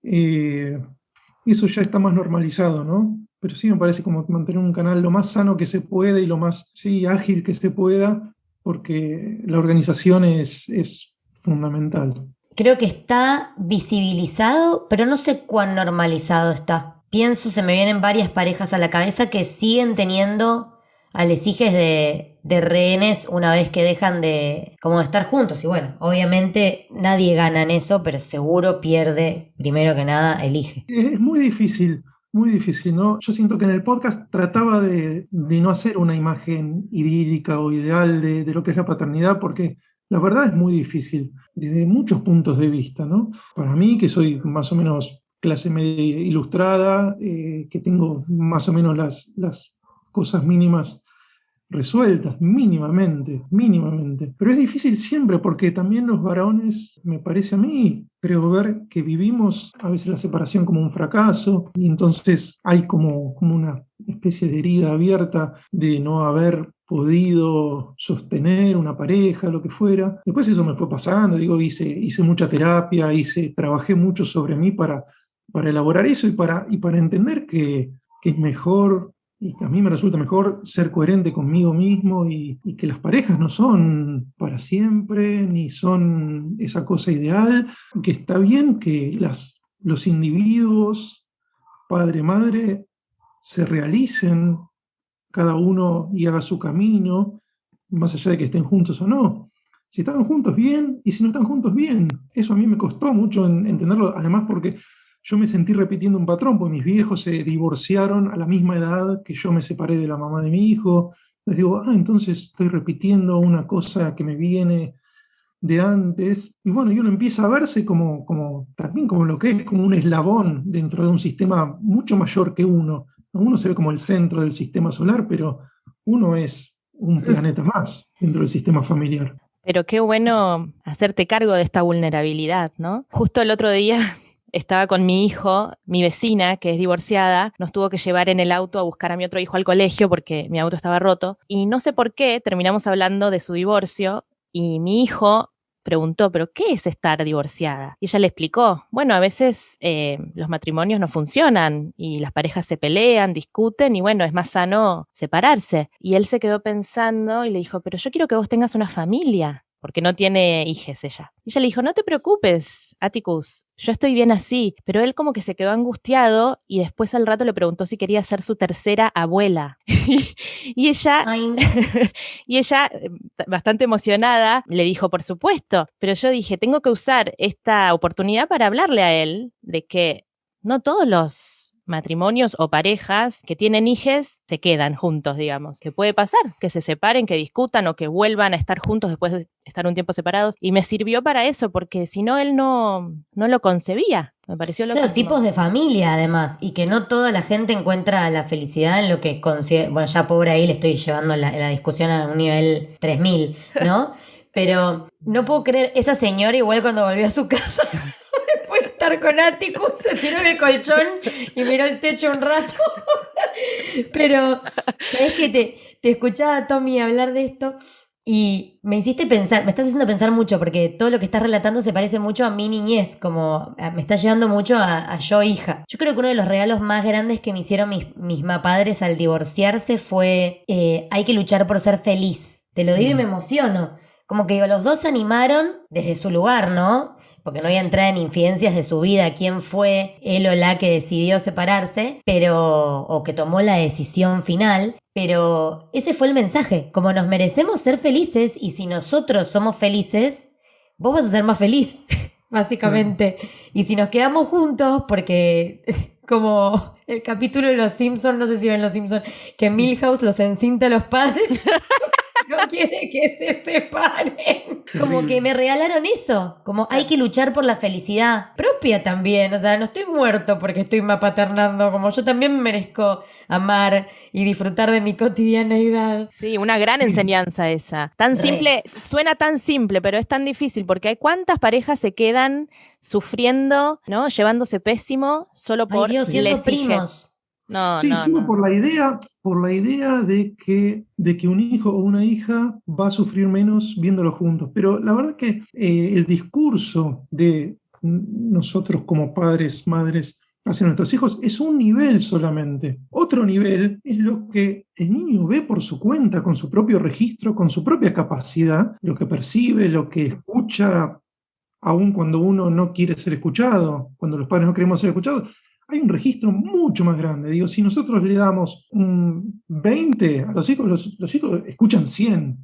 Eso ya está más normalizado, ¿no? Pero sí me parece como mantener un canal lo más sano que se pueda y lo más ágil que se pueda, porque la organización es fundamental. Creo que está visibilizado, pero no sé cuán normalizado está. Pienso, se me vienen varias parejas a la cabeza que siguen teniendo a les hijes de rehenes una vez que dejan de estar juntos. Y bueno, obviamente nadie gana en eso, pero seguro pierde, primero que nada, el hije. Es muy difícil, ¿no? Yo siento que en el podcast trataba de no hacer una imagen idílica o ideal de lo que es la paternidad, porque la verdad es muy difícil desde muchos puntos de vista, ¿no? Para mí, que soy más o menos clase media ilustrada, que tengo más o menos las cosas mínimas resueltas, mínimamente. Pero es difícil siempre porque también los varones, me parece a mí, creo ver que vivimos a veces la separación como un fracaso y entonces hay como una especie de herida abierta de no haber podido sostener una pareja, lo que fuera. Después eso me fue pasando, digo, hice mucha terapia, trabajé mucho sobre mí para elaborar eso y para entender que es mejor y que a mí me resulta mejor ser coherente conmigo mismo y que las parejas no son para siempre, ni son esa cosa ideal, que está bien que los individuos, padre, madre, se realicen cada uno y haga su camino, más allá de que estén juntos o no. Si están juntos, bien, y si no están juntos, bien. Eso a mí me costó mucho entenderlo, además porque yo me sentí repitiendo un patrón, porque mis viejos se divorciaron a la misma edad que yo me separé de la mamá de mi hijo. Les digo, entonces estoy repitiendo una cosa que me viene de antes. Y bueno, y uno empieza a verse también como lo que es, como un eslabón dentro de un sistema mucho mayor que uno. Uno se ve como el centro del sistema solar, pero uno es un planeta más dentro del sistema familiar. Pero qué bueno hacerte cargo de esta vulnerabilidad, ¿no? Justo el otro día estaba con mi hijo, mi vecina, que es divorciada, nos tuvo que llevar en el auto a buscar a mi otro hijo al colegio porque mi auto estaba roto. Y no sé por qué terminamos hablando de su divorcio y mi hijo preguntó, ¿pero qué es estar divorciada? Y ella le explicó, bueno, a veces los matrimonios no funcionan y las parejas se pelean, discuten y bueno, es más sano separarse. Y él se quedó pensando y le dijo, pero yo quiero que vos tengas una familia, porque no tiene hijes ella. Y ella le dijo, no te preocupes, Atticus, yo estoy bien así. Pero él como que se quedó angustiado y después al rato le preguntó si quería ser su tercera abuela. y ella, y ella, bastante emocionada, le dijo, por supuesto. Pero yo dije, tengo que usar esta oportunidad para hablarle a él de que no todos los matrimonios o parejas que tienen hijes se quedan juntos, digamos. Que puede pasar, que se separen, que discutan o que vuelvan a estar juntos después de estar un tiempo separados. Y me sirvió para eso, porque si no, él no lo concebía. Me pareció loco. Claro, tipos de familia además, y que no toda la gente encuentra la felicidad en lo que considera. Bueno, ya pobre ahí le estoy llevando la discusión a un nivel 3000, ¿no? Pero no puedo creer, esa señora igual cuando volvió a su casa después de estar con Atticus, se tiró en el colchón y miró el techo un rato. Pero, ¿sabes qué? Te escuchaba, Tommy, hablar de esto y me hiciste pensar, me estás haciendo pensar mucho porque todo lo que estás relatando se parece mucho a mi niñez, como me está llevando mucho a yo hija. Yo creo que uno de los regalos más grandes que me hicieron mis padres al divorciarse fue hay que luchar por ser feliz. Te lo digo y me emociono. Como que digo, los dos se animaron desde su lugar, ¿no? Porque no voy a entrar en infidencias de su vida, quién fue él o la que decidió separarse, o que tomó la decisión final, pero ese fue el mensaje, como nos merecemos ser felices y si nosotros somos felices, vos vas a ser más feliz, básicamente. Y si nos quedamos juntos, porque como el capítulo de Los Simpsons, no sé si ven Los Simpsons, que Milhouse los encinta a los padres. No quiere que se separen. Como que me regalaron eso. Como hay que luchar por la felicidad propia también. O sea, no estoy muerto porque estoy mapaternando. Como yo también merezco amar y disfrutar de mi cotidianeidad. Sí, una gran enseñanza esa. Tan simple, suena tan simple, pero es tan difícil porque hay cuántas parejas se quedan sufriendo, ¿no? Llevándose pésimo solo por Dios, siendo les hijes. primos. Sí, solo por la idea de que un hijo o una hija va a sufrir menos viéndolos juntos. Pero la verdad que el discurso de nosotros como padres, madres, hacia nuestros hijos es un nivel solamente. Otro nivel es lo que el niño ve por su cuenta, con su propio registro, con su propia capacidad, lo que percibe, lo que escucha, aun cuando uno no quiere ser escuchado, cuando los padres no queremos ser escuchados. Hay un registro mucho más grande. Digo, si nosotros le damos un 20 a los hijos, los hijos escuchan 100.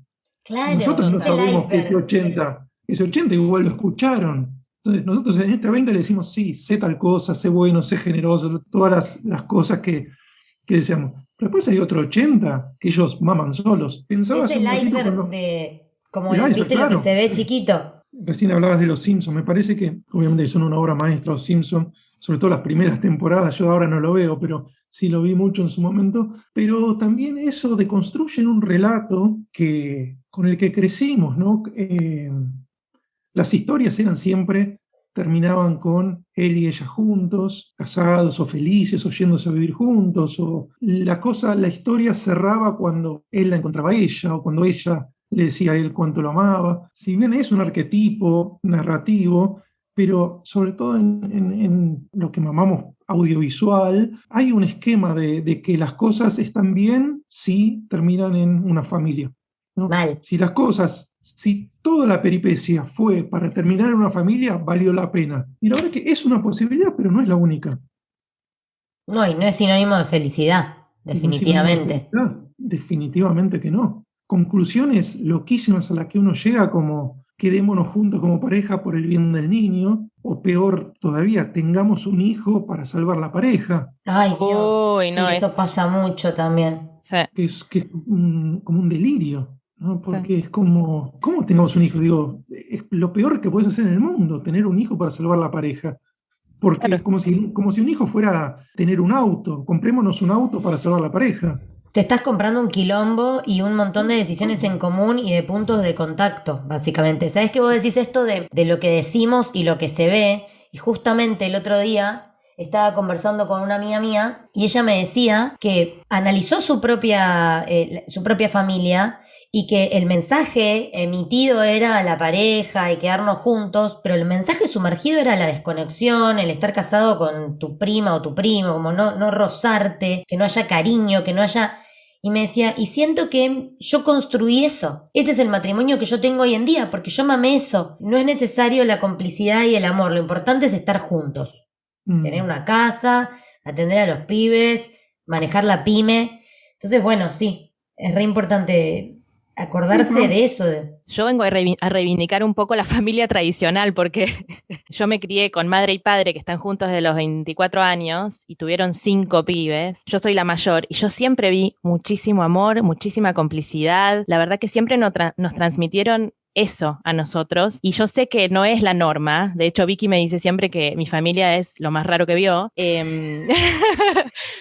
Claro, Nosotros no es el sabemos que iceberg. ese 80 igual lo escucharon. Entonces, nosotros en este 20 le decimos, sí, sé tal cosa, sé bueno, sé generoso, todas las cosas que deseamos. Pero después hay otro 80 que ellos maman solos. Pensaba Es el hace un ratito iceberg cuando- de... Como El iceberg, viste lo claro. que se ve chiquito. Recién hablabas de Los Simpsons. Me parece que, obviamente, son una obra maestra, Los Simpsons. sobre todo las primeras temporadas, yo ahora no lo veo, pero sí lo vi mucho en su momento, pero también eso deconstruyen un relato con el que crecimos, ¿no? Las historias eran siempre, terminaban con él y ella juntos, casados o felices o yéndose a vivir juntos, o la historia cerraba cuando él la encontraba a ella o cuando ella le decía a él cuánto lo amaba. Si bien es un arquetipo narrativo, pero sobre todo en lo que llamamos audiovisual, hay un esquema de que las cosas están bien si terminan en una familia, ¿no? Mal. Si toda la peripecia fue para terminar en una familia, valió la pena. Y la verdad es que es una posibilidad, pero no es la única. No, y no es sinónimo de felicidad, definitivamente. No, definitivamente que no. Conclusiones loquísimas a las que uno llega, como quedémonos juntos como pareja por el bien del niño, o peor todavía, tengamos un hijo para salvar la pareja, Ay, Dios. Uy, Sí, no, eso pasa mucho también. Sí, que es como un delirio, ¿no? sí. Porque es como, ¿cómo tengamos un hijo? Digo, es lo peor que puedes hacer en el mundo, tener un hijo para salvar la pareja. Porque Claro. como si un hijo fuera tener un auto, comprémonos un auto para salvar la pareja. Te estás comprando un quilombo y un montón de decisiones en común y de puntos de contacto, básicamente. ¿Sabés que vos decís esto de lo que decimos y lo que se ve? Y justamente el otro día estaba conversando con una amiga mía y ella me decía que analizó su propia familia y que el mensaje emitido era a la pareja y quedarnos juntos, pero el mensaje sumergido era la desconexión, el estar casado con tu prima o tu primo, como no rozarte, que no haya cariño, que no haya... Y me decía, y siento que yo construí eso. Ese es el matrimonio que yo tengo hoy en día, porque yo mamé eso. No es necesario la complicidad y el amor, lo importante es estar juntos. Tener una casa, atender a los pibes, manejar la pyme. Entonces, bueno, sí, es re importante acordarse de eso. Yo vengo a reivindicar un poco la familia tradicional porque yo me crié con madre y padre que están juntos desde los 24 años y tuvieron 5 pibes. Yo soy la mayor y yo siempre vi muchísimo amor, muchísima complicidad. La verdad que siempre nos transmitieron eso a nosotros y yo sé que no es la norma. De hecho, Vicky me dice siempre que mi familia es lo más raro que vio.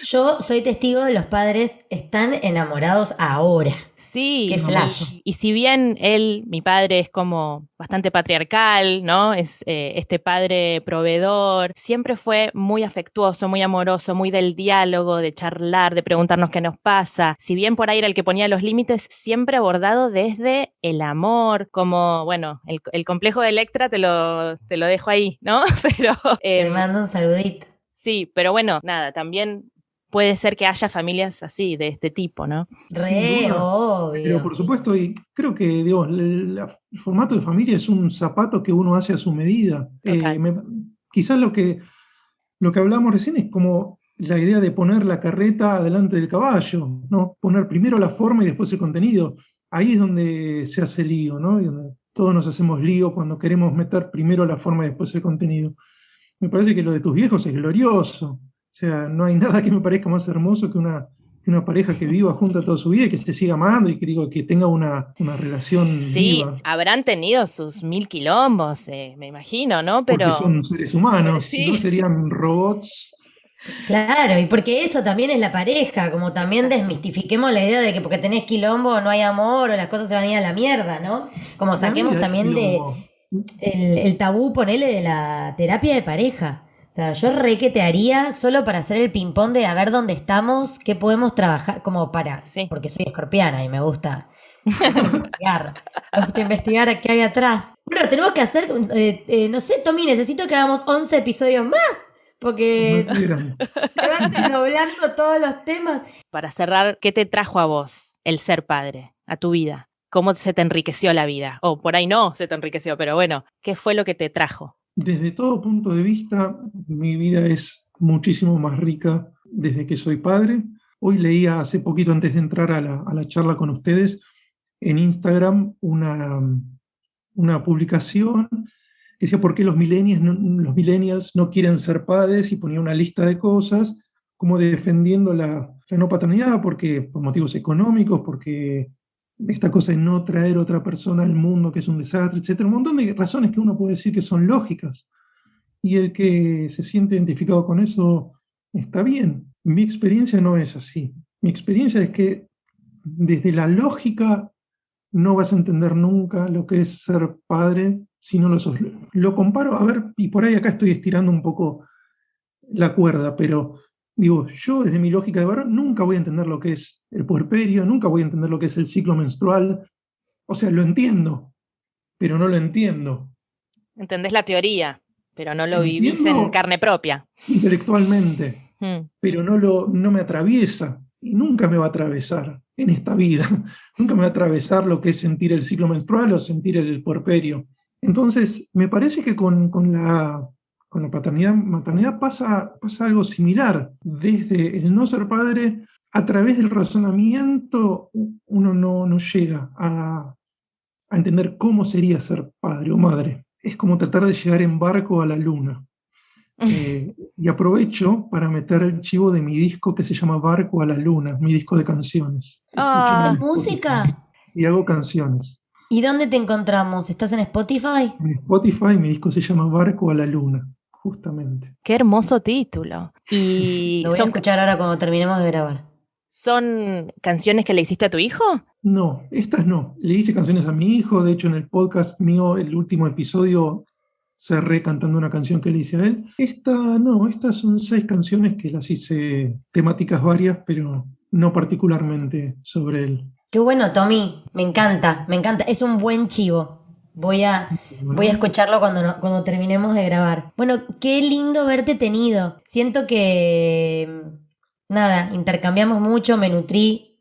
Yo soy testigo de los padres están enamorados ahora. Sí, Qué flash. y si bien mi padre es como bastante patriarcal, ¿no? Es este padre proveedor, siempre fue muy afectuoso, muy amoroso, muy del diálogo, de charlar, de preguntarnos qué nos pasa. Si bien por ahí era el que ponía los límites, siempre abordado desde el amor, como, bueno, el complejo de Electra te lo dejo ahí, ¿no? Pero Te mando un saludito. sí, pero bueno, nada, también puede ser que haya familias así, de este tipo, ¿no? Re obvio. Pero por supuesto, y creo que digo, el formato de familia es un zapato que uno hace a su medida. Quizás lo que hablamos recién es como la idea de poner la carreta delante del caballo, ¿no? Poner primero la forma y después el contenido. Ahí es donde se hace lío, ¿no? Y donde todos nos hacemos lío cuando queremos meter primero la forma y después el contenido. Me parece que lo de tus viejos es glorioso. O sea, no hay nada que me parezca más hermoso que una pareja que viva junta toda su vida y que se siga amando y que tenga una relación viva. Sí, habrán tenido sus 1000 quilombos, me imagino, ¿no? Pero Porque son seres humanos, sí. si no serían robots. Claro, y porque eso también es la pareja, como también desmistifiquemos la idea de que porque tenés quilombo no hay amor o las cosas se van a ir a la mierda, ¿no? Como saquemos también el tabú, ponele, de la terapia de pareja. O sea, yo re que te haría solo para hacer el ping-pong de a ver dónde estamos, qué podemos trabajar, como para, Sí. porque soy escorpiana y me gusta investigar qué hay atrás. Bueno, tenemos que hacer, no sé, Tommy, necesito que hagamos 11 episodios más, porque te van desdoblando todos los temas. Para cerrar, ¿qué te trajo a vos el ser padre, a tu vida? ¿Cómo se te enriqueció la vida? O por ahí no se te enriqueció, pero bueno, ¿qué fue lo que te trajo? Desde todo punto de vista, mi vida es muchísimo más rica desde que soy padre. Hoy leía hace poquito, antes de entrar a la charla con ustedes, en Instagram una publicación que decía por qué los millennials no quieren ser padres, y ponía una lista de cosas como defendiendo la no paternidad por motivos económicos, porque esta cosa de no traer otra persona al mundo que es un desastre, etcétera, un montón de razones que uno puede decir que son lógicas. y el que se siente identificado con eso está bien. Mi experiencia no es así. Mi experiencia es que desde la lógica no vas a entender nunca lo que es ser padre si no lo sos. Lo comparo, a ver, y por ahí acá estoy estirando un poco la cuerda, pero digo, yo desde mi lógica de varón nunca voy a entender lo que es el puerperio, nunca voy a entender lo que es el ciclo menstrual. O sea, lo entiendo, pero no lo entiendo. Entendés la teoría, pero no lo vivís en Entiendo carne propia. intelectualmente, Mm. pero no me atraviesa y nunca me va a atravesar en esta vida. Nunca me va a atravesar lo que es sentir el ciclo menstrual o sentir el puerperio. Entonces, me parece que con la paternidad, maternidad pasa algo similar. Desde el no ser padre, a través del razonamiento, uno no llega a entender cómo sería ser padre o madre. Es como tratar de llegar en barco a la luna. Y aprovecho para meter el chivo de mi disco que se llama Barco a la Luna, mi disco de canciones. Ah. Escúchenlo ¿Haces en Spotify. música? Sí, hago canciones. ¿Y dónde te encontramos? ¿Estás en Spotify? En Spotify mi disco se llama Barco a la Luna, justamente. Qué hermoso título. Y Lo voy a escuchar ahora cuando terminemos de grabar. ¿son canciones que le hiciste a tu hijo? No, estas no. Le hice canciones a mi hijo, de hecho en el podcast mío, el último episodio, cerré cantando una canción que le hice a él. Estas son 6 canciones que las hice temáticas varias, pero no particularmente sobre él. Qué bueno, Tommy. Me encanta, me encanta. Es un buen chivo. Voy a escucharlo cuando terminemos de grabar. Bueno, qué lindo verte tenido. Siento que, nada, intercambiamos mucho, me nutrí.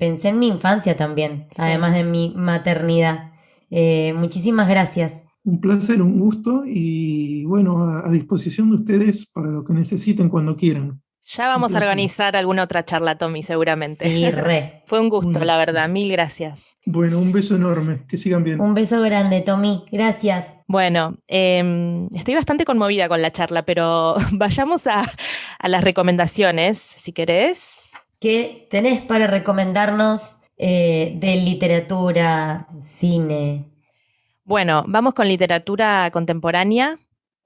Pensé en mi infancia también, Sí. además de mi maternidad. Muchísimas gracias. Un placer, un gusto y bueno, a disposición de ustedes para lo que necesiten cuando quieran. Ya vamos a placer. organizar alguna otra charla, Tommy, seguramente. Sí, re. Fue un gusto, Bueno. la verdad. Mil gracias. Bueno, un beso enorme, que sigan bien. Un beso grande, Tommy. Gracias. Bueno, estoy bastante conmovida con la charla, pero vayamos a las recomendaciones, si querés. ¿Qué tenés para recomendarnos de literatura, cine? Bueno, vamos con literatura contemporánea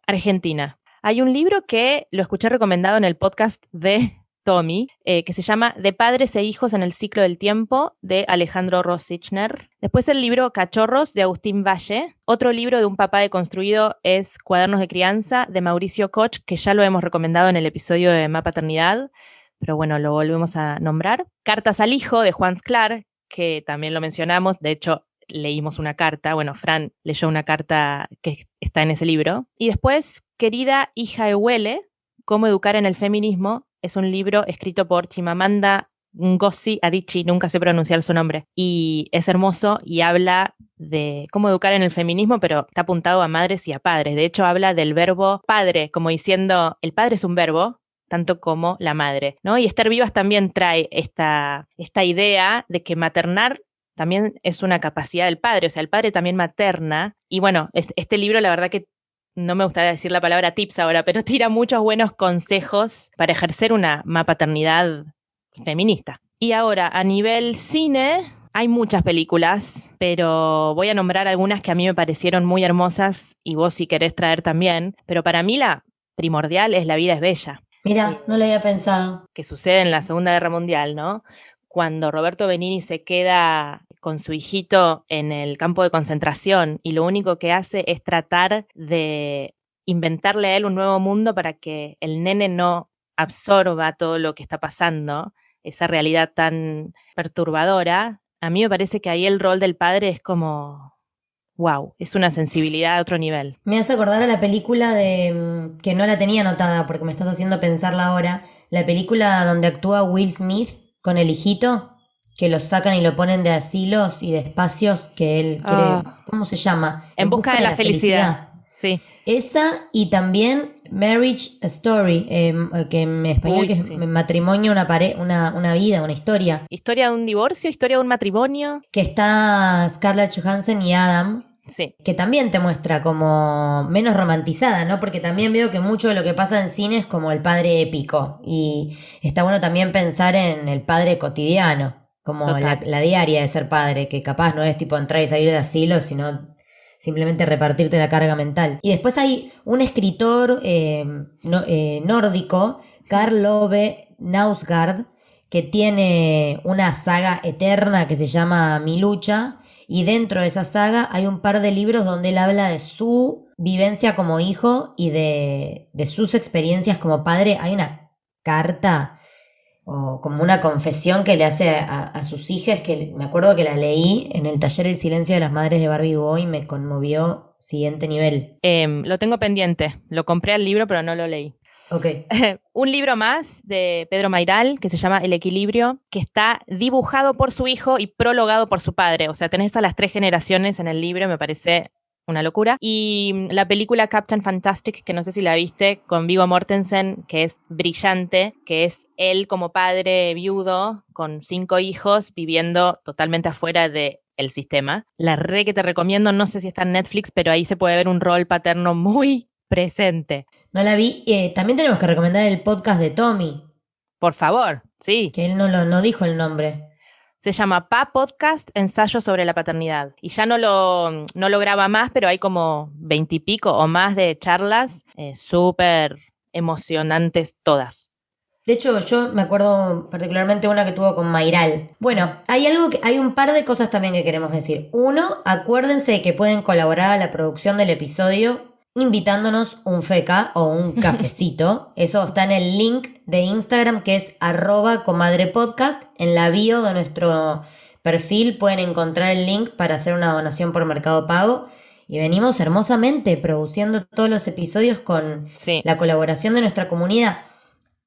argentina. Hay un libro que lo escuché recomendado en el podcast de Tommy, que se llama De padres e hijos en el ciclo del tiempo, de Alejandro Rosichner. Después el libro Cachorros, de Agustín Valle. Otro libro de un papá deconstruido es Cuadernos de crianza, de Mauricio Koch, que ya lo hemos recomendado en el episodio de Mamá Paternidad, pero bueno, lo volvemos a nombrar. Cartas al hijo, de Juan Sclar, que también lo mencionamos, de hecho leímos una carta, bueno, Fran leyó una carta que está en ese libro. Y después, Querida hija de Huele, Cómo educar en el feminismo, es un libro escrito por Chimamanda Ngozi Adichie, nunca sé pronunciar su nombre, y es hermoso y habla de cómo educar en el feminismo, pero está apuntado a madres y a padres. De hecho, habla del verbo padre, como diciendo, el padre es un verbo, tanto como la madre, ¿no? Y Esther Vivas también trae esta idea de que maternar también es una capacidad del padre, o sea, el padre también materna. Y bueno, este libro, la verdad que no me gustaría decir la palabra tips ahora, pero tira muchos buenos consejos para ejercer una paternidad feminista. Y ahora, a nivel cine, hay muchas películas, pero voy a nombrar algunas que a mí me parecieron muy hermosas y vos si querés traer también. Pero para mí la primordial es La vida es bella, Mira, no lo había pensado. que sucede en la Segunda Guerra Mundial, ¿no? Cuando Roberto Benigni se queda con su hijito en el campo de concentración y lo único que hace es tratar de inventarle a él un nuevo mundo para que el nene no absorba todo lo que está pasando, esa realidad tan perturbadora. A mí me parece que ahí el rol del padre es como, wow, es una sensibilidad a otro nivel. Me hace acordar a la película que no la tenía anotada porque me estás haciendo pensarla ahora, la película donde actúa Will Smith con el hijito, que lo sacan y lo ponen de asilos y de espacios que él quiere, ¿cómo se llama? En busca de la felicidad. Sí. Esa y también Marriage Story, que en español Uy, que es sí. matrimonio, una vida, una historia, Historia de un divorcio, historia de un matrimonio. que está Scarlett Johansson y Adam, Sí. que también te muestra como menos romantizada, ¿no? Porque también veo que mucho de lo que pasa en cine es como el padre épico y está bueno también pensar en el padre cotidiano, como Total. la diaria de ser padre, que capaz no es tipo entrar y salir de asilo, sino simplemente repartirte la carga mental. Y después hay un escritor nórdico, Karl Ove Knausgård, que tiene una saga eterna que se llama Mi lucha, y dentro de esa saga hay un par de libros donde él habla de su vivencia como hijo y de sus experiencias como padre. Hay una carta o como una confesión que le hace a sus hijas, que me acuerdo que la leí en el taller El silencio de las madres de Barbie Duo y me conmovió siguiente nivel. Lo tengo pendiente. Lo compré al libro, pero no lo leí. Ok. Un libro más de Pedro Mairal que se llama El equilibrio, que está dibujado por su hijo y prologado por su padre. O sea, tenés a las 3 generaciones en el libro, me parece una locura. Y la película Captain Fantastic, que no sé si la viste, con Viggo Mortensen, que es brillante, que es él como padre viudo con 5 hijos viviendo totalmente afuera de el sistema. La que te recomiendo, no sé si está en Netflix, pero ahí se puede ver un rol paterno muy presente. No la vi. También tenemos que recomendar el podcast de Tommy, Por favor, sí. que él no dijo el nombre. Se llama Pa Podcast, Ensayo sobre la Paternidad. Y ya no lo graba más, pero hay como 20 y pico o más de charlas súper emocionantes todas. De hecho, yo me acuerdo particularmente una que tuvo con Mairal. Bueno, hay un par de cosas también que queremos decir. Uno, acuérdense de que pueden colaborar a la producción del episodio invitándonos un feca o un cafecito. Eso está en el link de Instagram, que es @comadrepodcast. En la bio de nuestro perfil pueden encontrar el link para hacer una donación por Mercado Pago. Y venimos hermosamente produciendo todos los episodios con la colaboración de nuestra comunidad.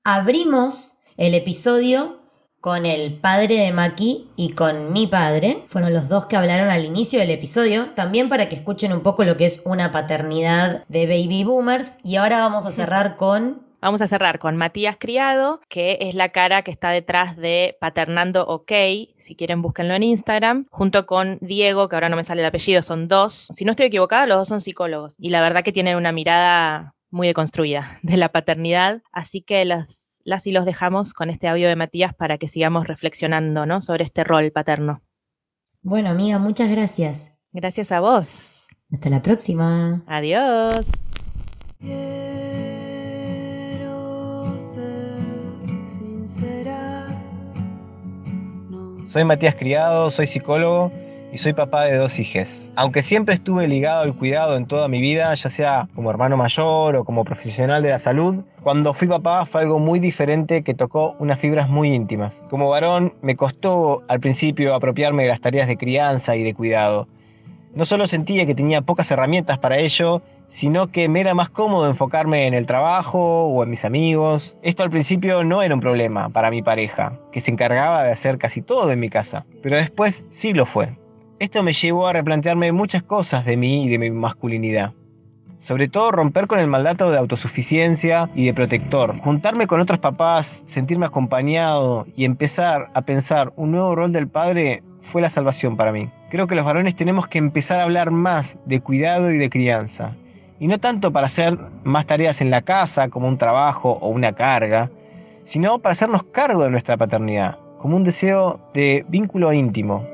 Abrimos el episodio con el padre de Maki y con mi padre. Fueron los dos que hablaron al inicio del episodio, también para que escuchen un poco lo que es una paternidad de baby boomers. Y ahora vamos a cerrar con... Vamos a cerrar con Matías Criado, que es la cara que está detrás de Paternando OK. Si quieren, búsquenlo en Instagram. Junto con Diego, que ahora no me sale el apellido, son 2. Si no estoy equivocada, los 2 son psicólogos. Y la verdad que tienen una mirada muy deconstruida de la paternidad. Así que las y los dejamos con este audio de Matías para que sigamos reflexionando, ¿no?, sobre este rol paterno. Bueno, amiga, muchas gracias. Gracias a vos. Hasta la próxima. Adiós. Quiero ser sincera. No. Soy Matías Criado, soy psicólogo y soy papá de 2 hijes. Aunque siempre estuve ligado al cuidado en toda mi vida, ya sea como hermano mayor o como profesional de la salud, cuando fui papá fue algo muy diferente que tocó unas fibras muy íntimas. Como varón me costó al principio apropiarme de las tareas de crianza y de cuidado. No solo sentía que tenía pocas herramientas para ello, sino que me era más cómodo enfocarme en el trabajo o en mis amigos. Esto al principio no era un problema para mi pareja, que se encargaba de hacer casi todo en mi casa, pero después sí lo fue. Esto me llevó a replantearme muchas cosas de mí y de mi masculinidad. Sobre todo romper con el mandato de autosuficiencia y de protector. Juntarme con otros papás, sentirme acompañado y empezar a pensar un nuevo rol del padre fue la salvación para mí. Creo que los varones tenemos que empezar a hablar más de cuidado y de crianza. Y no tanto para hacer más tareas en la casa como un trabajo o una carga, sino para hacernos cargo de nuestra paternidad, como un deseo de vínculo íntimo.